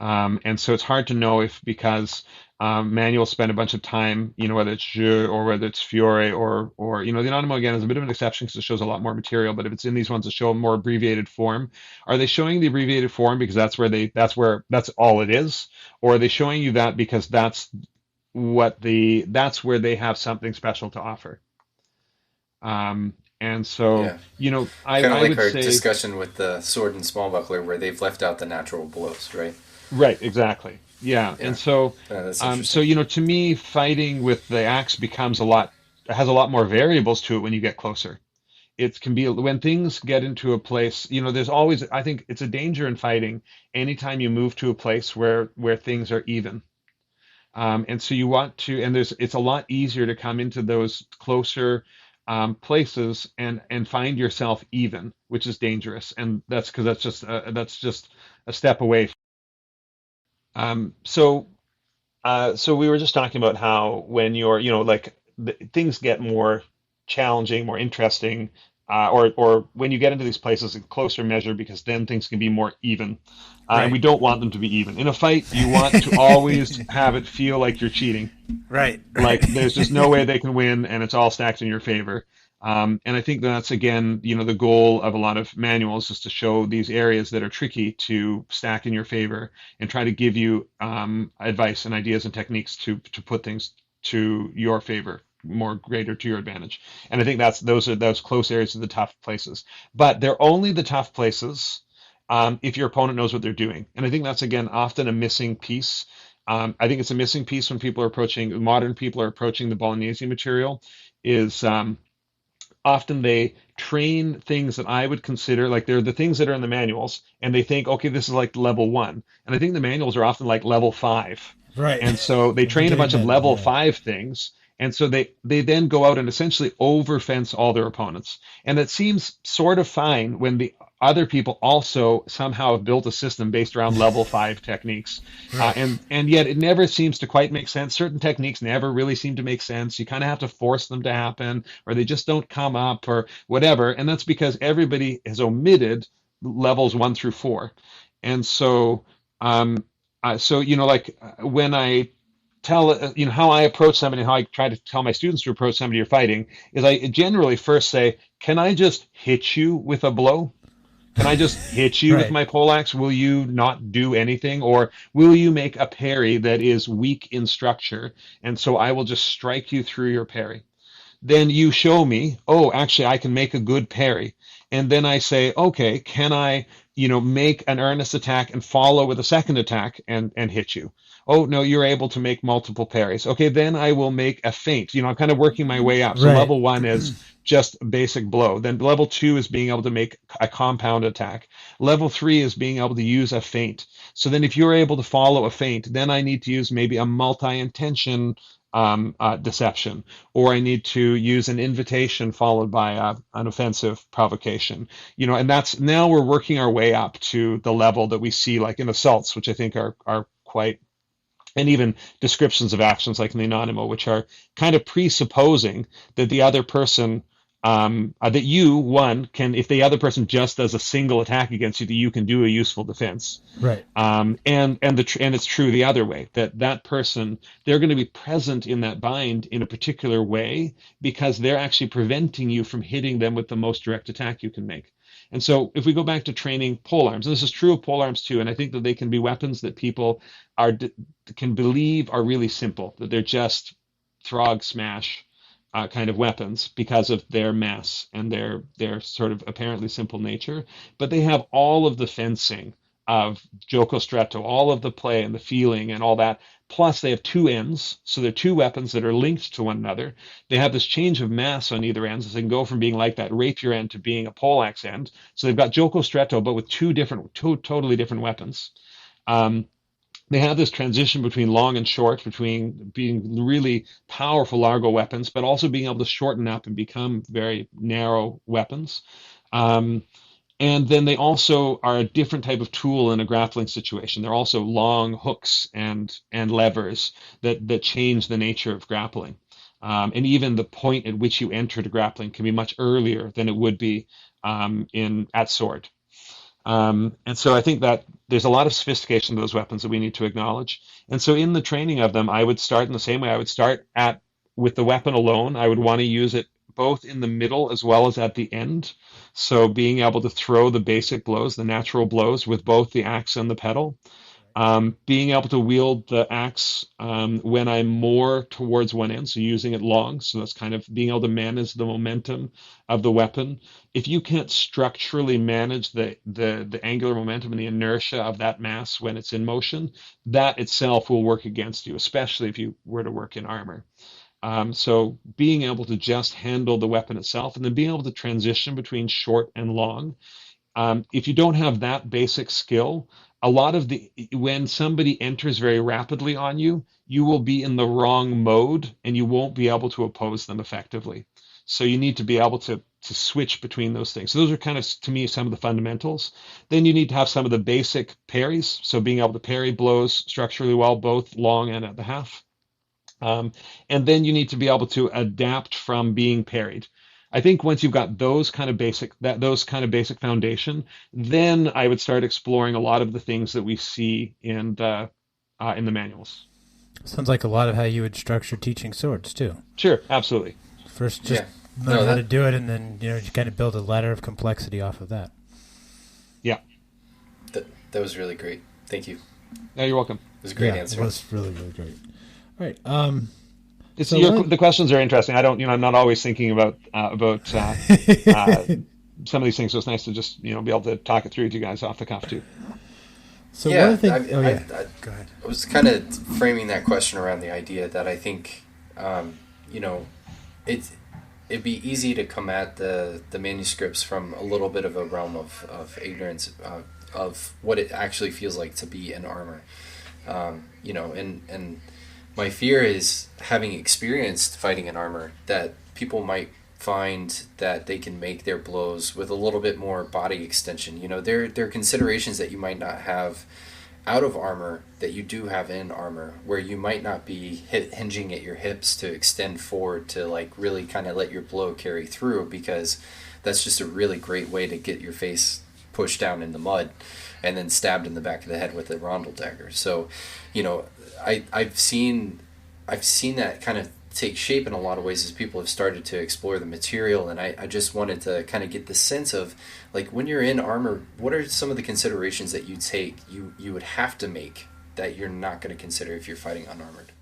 And so it's hard to know if because manuals spend a bunch of time, whether it's jeu or whether it's fiore or the anonimo again is a bit of an exception because it shows a lot more material. But if it's in these ones that show a more abbreviated form, are they showing the abbreviated form because that's all it is, or are they showing you that because that's where they have something special to offer? And so, Yeah. I Kind of like would our say discussion with the sword and small buckler where they've left out the natural blows, right? right, exactly. Yeah. Yeah. And so, That's so interesting. to me, fighting with the axe has a lot more variables to it when you get closer. It can be when things get into a place, there's always, I think it's a danger in fighting anytime you move to a place where things are even. And so you want to, and it's a lot easier to come into those closer places and find yourself even, which is dangerous. And that's because that's just a step away. So so we were just talking about how when you're, like things get more challenging, more interesting, or when you get into these places in closer measure, because then things can be more even. And we Right. don't want them to be even. In a fight, you want to always have it feel like you're cheating. Right. Like there's just no way they can win, and it's all stacked in your favor. And I think that's again, the goal of a lot of manuals is to show these areas that are tricky to stack in your favor and try to give you advice and ideas and techniques to put things to your favor, more greater to your advantage. And I think those close areas are the tough places. But they're only the tough places if your opponent knows what they're doing. And I think that's again often a missing piece. I think it's a missing piece when modern people are approaching the Bolognese material, is often they train things that I would consider like they're the things that are in the manuals, and they think, okay, this is like level 1. And I think the manuals are often like level 5. Right. And so they At the train a bunch of beginning, level yeah. 5 things. And so they then go out and essentially over fence all their opponents. And it seems sort of fine when the other people also somehow have built a system based around level 5 techniques. Right. And yet it never seems to quite make sense. Certain techniques never really seem to make sense. You kind of have to force them to happen, or they just don't come up, or whatever. And that's because everybody has omitted levels 1 through 4. And so, when I tell how I approach somebody, how I try to tell my students to approach somebody you're fighting, is I generally first say, can I just hit you with a blow? Can I just hit you with Right. my poleaxe? Will you not do anything? Or will you make a parry that is weak in structure? And so I will just strike you through your parry. Then you show me, oh, actually, I can make a good parry. And then I say, okay, can I, make an earnest attack and follow with a second attack and hit you? Oh, no, you're able to make multiple parries. Okay, then I will make a feint. I'm kind of working my way up. So Right. level 1 is just a basic blow. Then level 2 is being able to make a compound attack. Level 3 is being able to use a feint. So then if you're able to follow a feint, then I need to use maybe a multi-intention deception, or I need to use an invitation followed by an offensive provocation. And that's now we're working our way up to the level that we see like in assaults, which I think are quite, and even descriptions of actions like in the anonimo, which are kind of presupposing that the other person, that you, one, can, if the other person just does a single attack against you, that you can do a useful defense. Right. And it's true the other way, that person, they're going to be present in that bind in a particular way because they're actually preventing you from hitting them with the most direct attack you can make. And so if we go back to training polearms, and this is true of polearms too, and I think that they can be weapons that people can believe are really simple, that they're just throg smash kind of weapons because of their mass and their sort of apparently simple nature. But they have all of the fencing of Gioco Stretto, all of the play and the feeling and all that. Plus, they have two ends, so they're two weapons that are linked to one another. They have this change of mass on either ends, so they can go from being like that rapier end to being a poleaxe end. So they've got Gioco Stretto, but with two totally different weapons. They have this transition between long and short, between being really powerful largo weapons, but also being able to shorten up and become very narrow weapons. And then they also are a different type of tool in a grappling situation. They're also long hooks and levers that change the nature of grappling. And even the point at which you enter the grappling can be much earlier than it would be at sword. And so I think that there's a lot of sophistication to those weapons that we need to acknowledge. And so in the training of them, I would start in the same way. I would start with the weapon alone. I would want to use it both in the middle as well as at the end. So being able to throw the basic blows, the natural blows, with both the axe and the pedal. Being able to wield the axe when I'm more towards one end, so using it long. So that's kind of being able to manage the momentum of the weapon. If you can't structurally manage the angular momentum and the inertia of that mass when it's in motion, that itself will work against you, especially if you were to work in armor. So being able to just handle the weapon itself and then being able to transition between short and long. If you don't have that basic skill, when somebody enters very rapidly on you, you will be in the wrong mode and you won't be able to oppose them effectively. So you need to be able to switch between those things. So those are kind of, to me, some of the fundamentals. Then you need to have some of the basic parries. So being able to parry blows structurally well, both long and at the half. And then you need to be able to adapt from being parried. I think once you've got those kind of basic foundation, then I would start exploring a lot of the things that we see in the manuals. Sounds like a lot of how you would structure teaching swords too. Sure, absolutely. First, just learn how to do it, and then you kind of build a ladder of complexity off of that. Yeah, that was really great. Thank you. Yeah, you're welcome. It was a great answer. It was really, really great. All right. The questions are interesting. I'm not always thinking about some of these things. So it's nice to just be able to talk it through with you guys off the cuff too. So one of the things, go ahead. I was kind of framing that question around the idea that I think, it'd be easy to come at the manuscripts from a little bit of a realm of ignorance of what it actually feels like to be in armor, and my fear is, having experienced fighting in armor, that people might find that they can make their blows with a little bit more body extension. There are considerations that you might not have out of armor that you do have in armor, where you might not be hinging at your hips to extend forward to really kind of let your blow carry through, because that's just a really great way to get your face pushed down in the mud and then stabbed in the back of the head with a rondel dagger. So, I've seen that kind of take shape in a lot of ways as people have started to explore the material, and I just wanted to kind of get the sense of, when you're in armor, what are some of the considerations that you would have to make that you're not going to consider if you're fighting unarmored?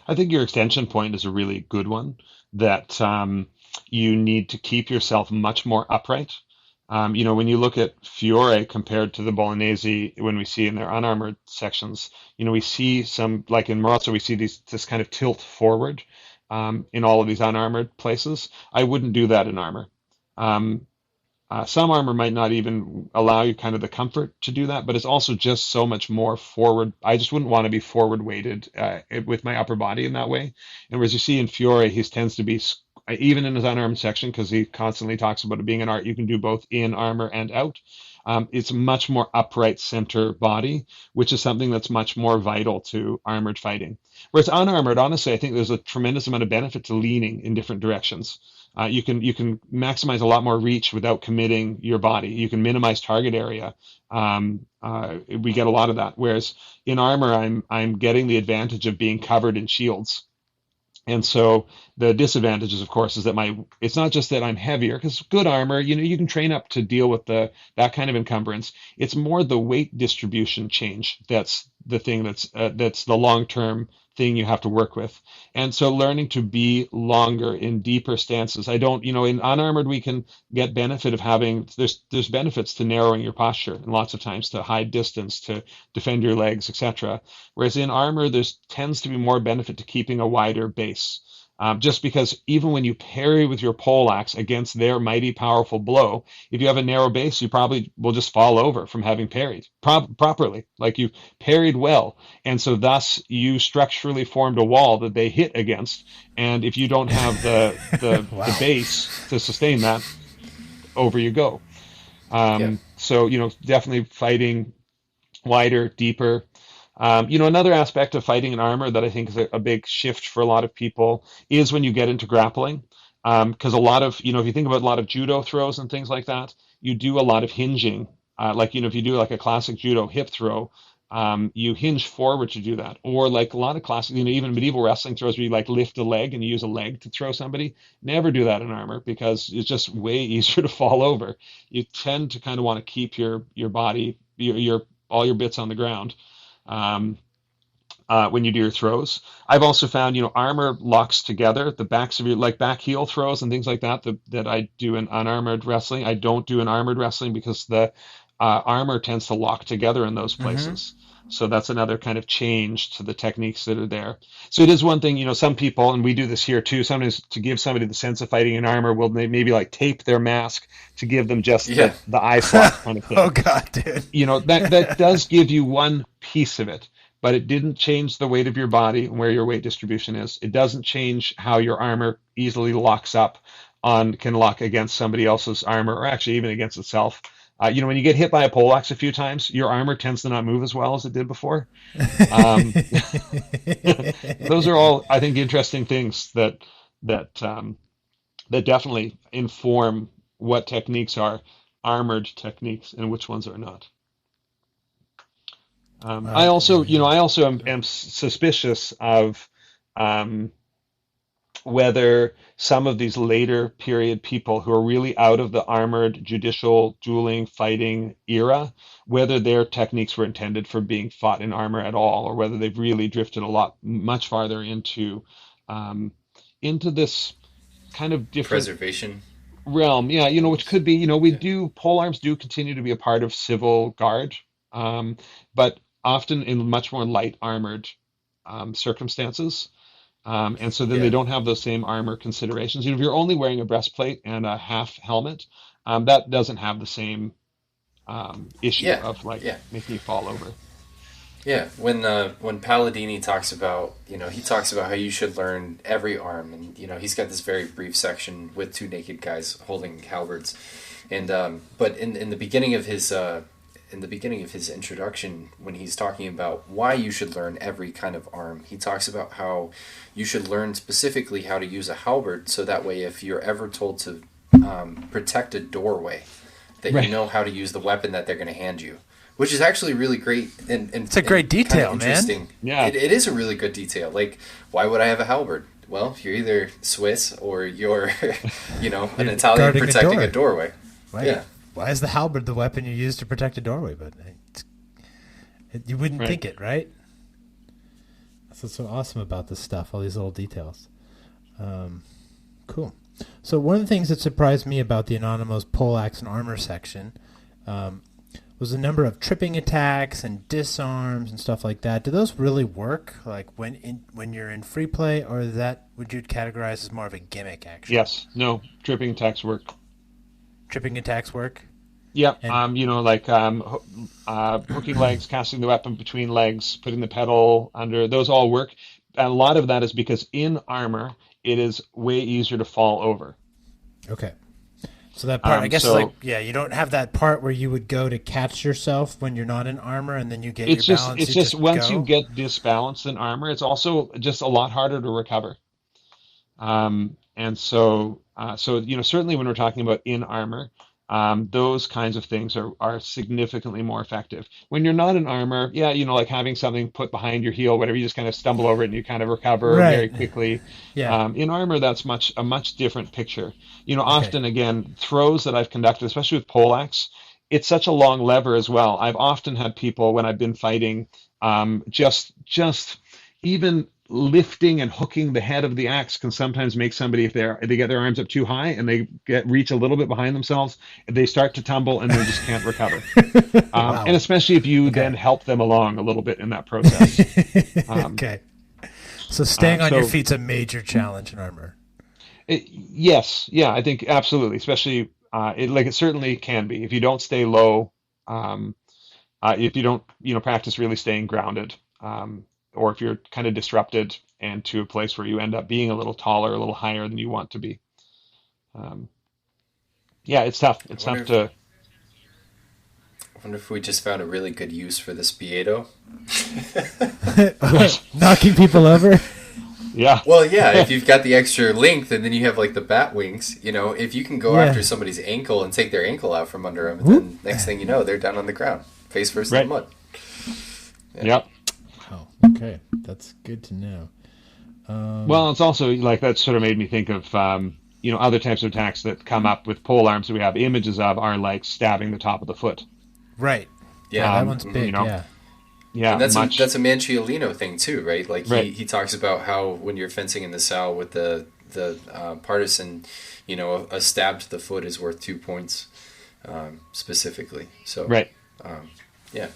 I think your extension point is a really good one, that you need to keep yourself much more upright. When you look at Fiore compared to the Bolognese, when we see in their unarmored sections, we see some, like in Marozzo, we see this kind of tilt forward in all of these unarmored places. I wouldn't do that in armor. Some armor might not even allow you kind of the comfort to do that, but it's also just so much more forward. I just wouldn't want to be forward weighted with my upper body in that way. And whereas you see in Fiore, he tends to be, even in his unarmed section, because he constantly talks about it being an art you can do both in armor and out. It's a much more upright center body, which is something that's much more vital to armored fighting. Whereas unarmored, honestly, I think there's a tremendous amount of benefit to leaning in different directions. You can maximize a lot more reach without committing your body. You can minimize target area. We get a lot of that. Whereas in armor, I'm getting the advantage of being covered in shields. And so the disadvantages, of course, is that it's not just that I'm heavier, because good armor, you can train up to deal with that kind of encumbrance. It's more the weight distribution change that's the thing that's the long-term thing you have to work with. And so learning to be longer in deeper stances. I don't, in unarmored, we can get benefit of having, there's benefits to narrowing your posture and lots of times to hide distance, to defend your legs, etc. Whereas in armor, there's tends to be more benefit to keeping a wider base. Just because even when you parry with your poleaxe against their mighty powerful blow, if you have a narrow base, you probably will just fall over from having parried properly, like you parried well. And so thus you structurally formed a wall that they hit against. And if you don't have the Wow. the base to sustain that, over you go. Yeah. So, definitely fighting wider, deeper. Another aspect of fighting in armor that I think is a big shift for a lot of people is when you get into grappling. Because a lot of, if you think about a lot of judo throws and things like that, you do a lot of hinging. If you do like a classic judo hip throw, you hinge forward to do that. Or like a lot of classic, even medieval wrestling throws where you like lift a leg and you use a leg to throw somebody. Never do that in armor because it's just way easier to fall over. You tend to kind of want to keep your body, all your bits on the ground. When you do your throws. I've also found, armor locks together the backs of your, like back heel throws and things like that, that I do in unarmored wrestling. I don't do in armored wrestling because the armor tends to lock together in those places. So that's another kind of change to the techniques that are there. So it is one thing, some people, and we do this here too, sometimes to give somebody the sense of fighting in armor, will maybe like tape their mask to give them just the eye slot kind of thing. Oh, God, dude. That does give you one piece of it, but it didn't change the weight of your body and where your weight distribution is. It doesn't change how your armor easily locks up can lock against somebody else's armor, or actually even against itself. When you get hit by a poleaxe a few times, your armor tends to not move as well as it did before. Those are all, I think, interesting things that definitely inform what techniques are armored techniques and which ones are not. I also am suspicious of whether some of these later period people who are really out of the armored judicial dueling fighting era, whether their techniques were intended for being fought in armor at all, or whether they've really drifted much farther into this kind of different Preservation realm. Yeah, which could be, polearms do continue to be a part of civil guard, but often in much more light armored circumstances. And so then they don't have those same armor considerations. If you're only wearing a breastplate and a half helmet, that doesn't have the same issue of making you fall over. Yeah, when Palladini talks about, he talks about how you should learn every arm, and he's got this very brief section with two naked guys holding halberds, and but in the beginning of his introduction, when he's talking about why you should learn every kind of arm, he talks about how you should learn specifically how to use a halberd, so that way if you're ever told to protect a doorway, that you know how to use the weapon that they're going to hand you. Which is actually really great, and it's a great detail, man. Yeah, it is a really good detail. Like, why would I have a halberd? Well, you're either Swiss or you're, an Italian protecting a doorway. Right. Yeah. Why is the halberd the weapon you use to protect a doorway? But you wouldn't think it, right? That's what's so awesome about this stuff, all these little details. Cool. So one of the things that surprised me about the anonymous poleaxe and armor section was the number of tripping attacks and disarms and stuff like that. Do those really work, like when you're in free play, or would you categorize as more of a gimmick, actually? Yes. No, tripping attacks work. Tripping attacks work? Yeah. Hooking legs, casting the weapon between legs, putting the pedal under, those all work. And a lot of that is because in armor, it is way easier to fall over. Okay. So that part, I guess, you don't have that part where you would go to catch yourself when you're not in armor, and then you get your balance. It's just once you get disbalanced in armor, it's also just a lot harder to recover. And so certainly when we're talking about in armor, those kinds of things are significantly more effective. When you're not in armor, like having something put behind your heel, whatever, you just kind of stumble over it and you kind of recover very quickly. Yeah. In armor, that's a much different picture. Often, again, throws that I've conducted, especially with poleaxe, it's such a long lever as well. I've often had people, when I've been fighting, just even lifting and hooking the head of the axe can sometimes make somebody, if they get their arms up too high and they reach a little bit behind themselves, they start to tumble and they just can't recover. Wow. And especially if you then help them along a little bit in that process. Okay. So staying on your feet's a major challenge in armor. Yes, yeah, I think absolutely. Especially it certainly can be if you don't stay low, if you don't practice really staying grounded, or if you're kind of disrupted and to a place where you end up being a little taller, a little higher than you want to be. Yeah, it's tough. It's tough to. I wonder if we just found a really good use for the Spiedo. Knocking people over. Yeah. Well, yeah, if you've got the extra length and then you have like the bat wings, if you can go after somebody's ankle and take their ankle out from under them, then next thing you know, they're down on the ground, face first in the mud. Yeah. Yep. Oh, okay. That's good to know. Well, it's also like that sort of made me think of, other types of attacks that come up with polearms that we have images of are like stabbing the top of the foot. Right. Yeah. That one's big, yeah. Yeah, and that's a Manciolino thing too, right? Like he talks about how when you're fencing in the Sal with the Partisan, a stab to the foot is worth 2 points, specifically. So yeah.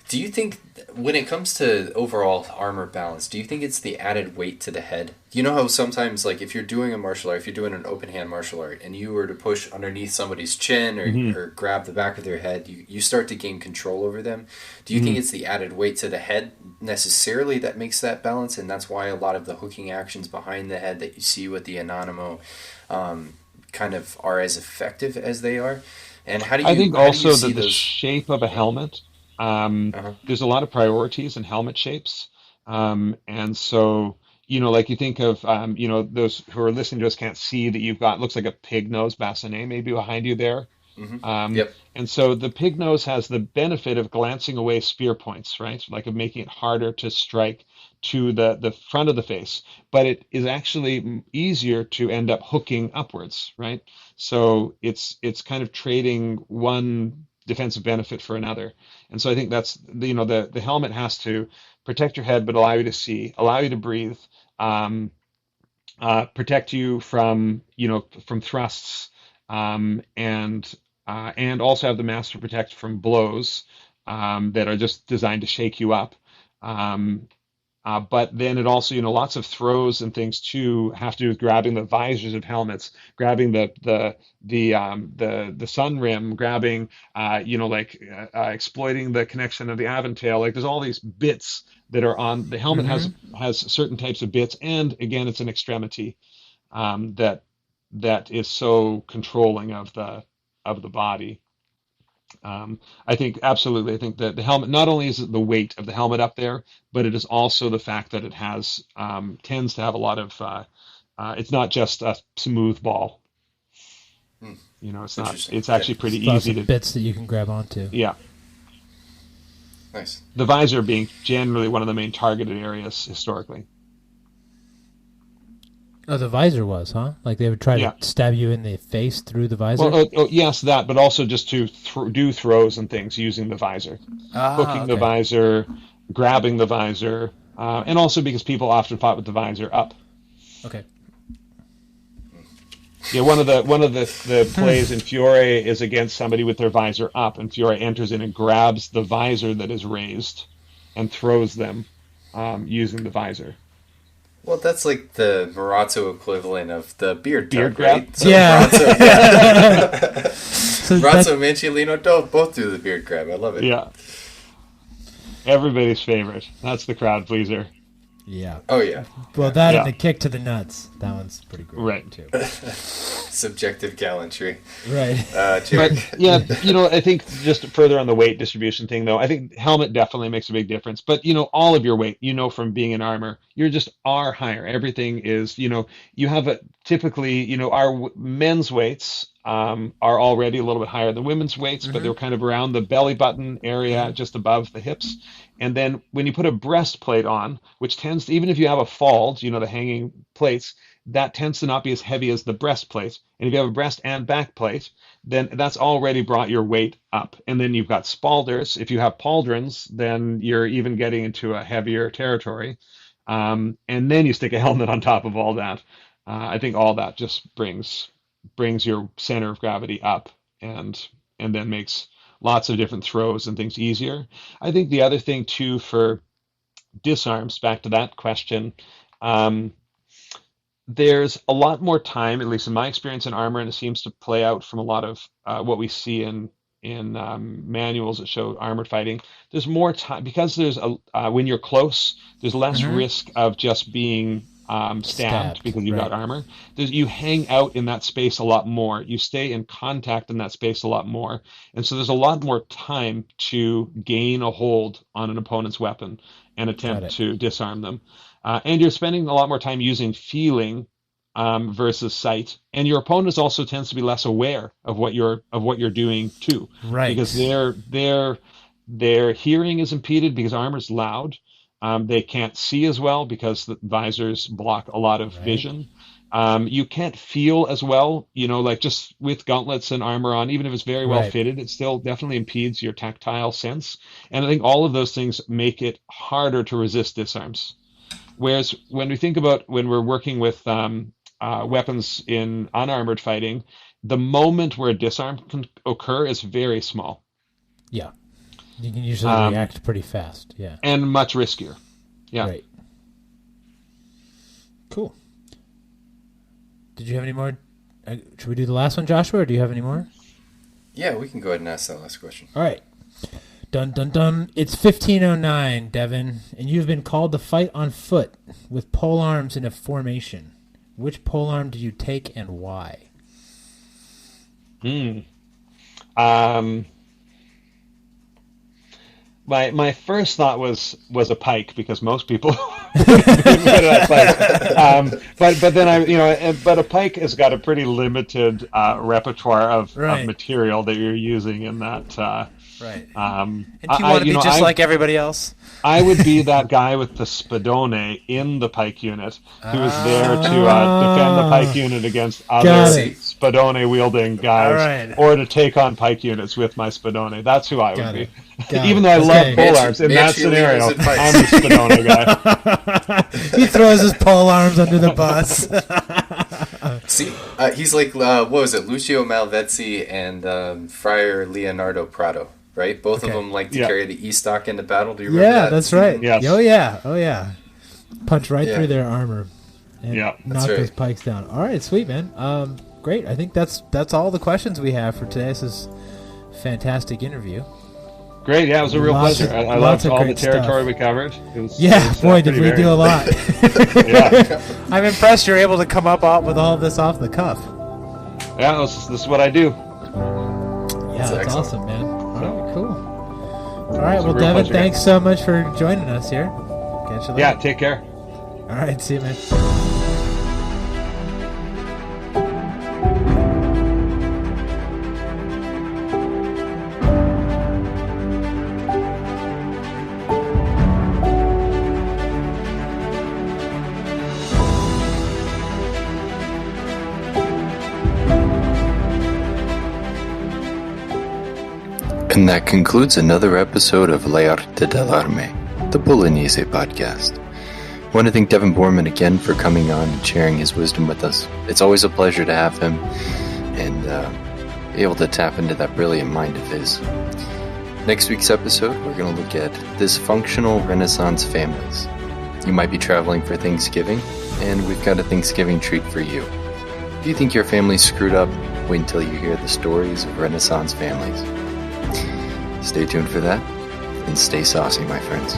Do you think when it comes to overall armor balance, do you think it's the added weight to the head? You know how sometimes, like if you're doing a martial art, if you're doing an open hand martial art, and you were to push underneath somebody's chin or grab the back of their head, you start to gain control over them. Do you think it's the added weight to the head necessarily that makes that balance, and that's why a lot of the hooking actions behind the head that you see with the Anonimo kind of are as effective as they are? And how do you? I think also also see that the shape of a helmet. There's a lot of priorities in helmet shapes. And so, like you think of, those who are listening to us can't see that you've got, looks like a pig nose bassinet maybe behind you there. Yep. And so the pig nose has the benefit of glancing away spear points, right? Like of making it harder to strike to the front of the face, but it is actually easier to end up hooking upwards, right? So it's kind of trading one defensive benefit for another. And so I think that's the helmet has to protect your head, but allow you to see, allow you to breathe, protect you from thrusts, and also have the mass to protect from blows that are just designed to shake you up. But then it also, lots of throws and things too have to do with grabbing the visors of helmets, grabbing the sun rim, grabbing, exploiting the connection of the aventail. Like there's all these bits that are on the helmet has certain types of bits, and again, it's an extremity that is so controlling of the body. I think absolutely. I think that the helmet, not only is it the weight of the helmet up there, but it is also the fact that it has tends to have a lot of. It's not just a smooth ball. It's not. It's actually pretty easy to bits that you can grab onto. Yeah. Nice. The visor being generally one of the main targeted areas historically. Oh, the visor was, huh? Like they would try to stab you in the face through the visor? Well, yes, that, but also just to do throws and things using the visor. Hooking the visor, grabbing the visor, and also because people often fought with the visor up. Okay. Yeah, one of the plays in Fiore is against somebody with their visor up, and Fiore enters in and grabs the visor that is raised and throws them using the visor. Well, that's like the Marazzo equivalent of the beard tug, grab? right? So Yeah. Marazzo and Manciolino both do the beard grab. I love it. Yeah. Everybody's favorite. That's the crowd pleaser. Yeah. Oh, yeah. Well, that and the kick to the nuts. That one's pretty great, Right. too. Subjective gallantry. Right. Jim. But yeah, I think just further on the weight distribution thing, though, I think helmet definitely makes a big difference. But all of your weight, from being in armor, you're just are higher. Everything is, you have typically, our men's weights are already a little bit higher than women's weights, but they're kind of around the belly button area, just above the hips. And then when you put a breastplate on, which tends to, even if you have a fold, the hanging plates, that tends to not be as heavy as the breastplate. And if you have a breast and back plate, then that's already brought your weight up. And then you've got spalders. If you have pauldrons, then you're even getting into a heavier territory. and then you stick a helmet on top of all that. I think all that just brings your center of gravity up, and then makes lots of different throws and things easier. I think the other thing too for disarms, back to that question, there's a lot more time, at least in my experience in armor, and it seems to play out from a lot of what we see in manuals that show armored fighting. There's more time because there's when you're close, there's less risk of just being stabbed because you've got armor. You hang out in that space a lot more. You stay in contact in that space a lot more, and so there's a lot more time to gain a hold on an opponent's weapon and attempt to disarm them. And you're spending a lot more time using feeling versus sight, and your opponent also tends to be less aware of what you're doing too, right? Because their hearing is impeded because armor's loud. They can't see as well because the visors block a lot of vision. You can't feel as well, like just with gauntlets and armor on, even if it's very well fitted, it still definitely impedes your tactile sense. And I think all of those things make it harder to resist disarms. Whereas when we think about when we're working with weapons in unarmored fighting, the moment where a disarm can occur is very small. Yeah. You can usually react pretty fast. Yeah. And much riskier. Yeah. Right. Cool. Did you have any more? Should we do the last one, Joshua, or do you have any more? Yeah, we can go ahead and ask that last question. All right. Dun, dun, dun. It's 1509, Devon, and you've been called to fight on foot with polearms in a formation. Which polearm do you take and why? My first thought was a pike because most people would be good at pike. But then but a pike has got a pretty limited repertoire of material that you're using in that. Right. And do you want to be just like everybody else? I would be that guy with the Spadone in the pike unit who is there to defend the pike unit against other Spadone wielding guys, or to take on pike units with my Spadone. That's who I would be. Even though I love polearms, in that scenario, I'm the Spadone guy. He throws his polearms under the bus. See, he's like, what was it, Lucio Malvezzi and Friar Leonardo Prado, right? Both of them like to carry the E-stock into battle. Do you remember that? Yeah, that's right. Yes. Oh, yeah. Punch right through their armor and knock those pikes down. All right, sweet, man. Great. I think that's all the questions we have for today. This is a fantastic interview. Great, yeah, it was a real pleasure. I loved all the territory we covered. Boy, did we do a lot. I'm impressed you're able to come up with all of this off the cuff. Yeah, this is what I do. Yeah, that's awesome, man. All right, cool. All right, well, Devon, thanks so much for joining us here. Catch you later. Yeah, take care. All right, see you, man. And that concludes another episode of L'Arte dell'Arme, the Bolognese podcast. I want to thank Devon Boorman again for coming on and sharing his wisdom with us. It's always a pleasure to have him and be able to tap into that brilliant mind of his. Next week's episode, we're going to look at dysfunctional Renaissance families. You might be traveling for Thanksgiving, and we've got a Thanksgiving treat for you. If you think your family's screwed up, wait until you hear the stories of Renaissance families. Stay tuned for that, and stay saucy, my friends.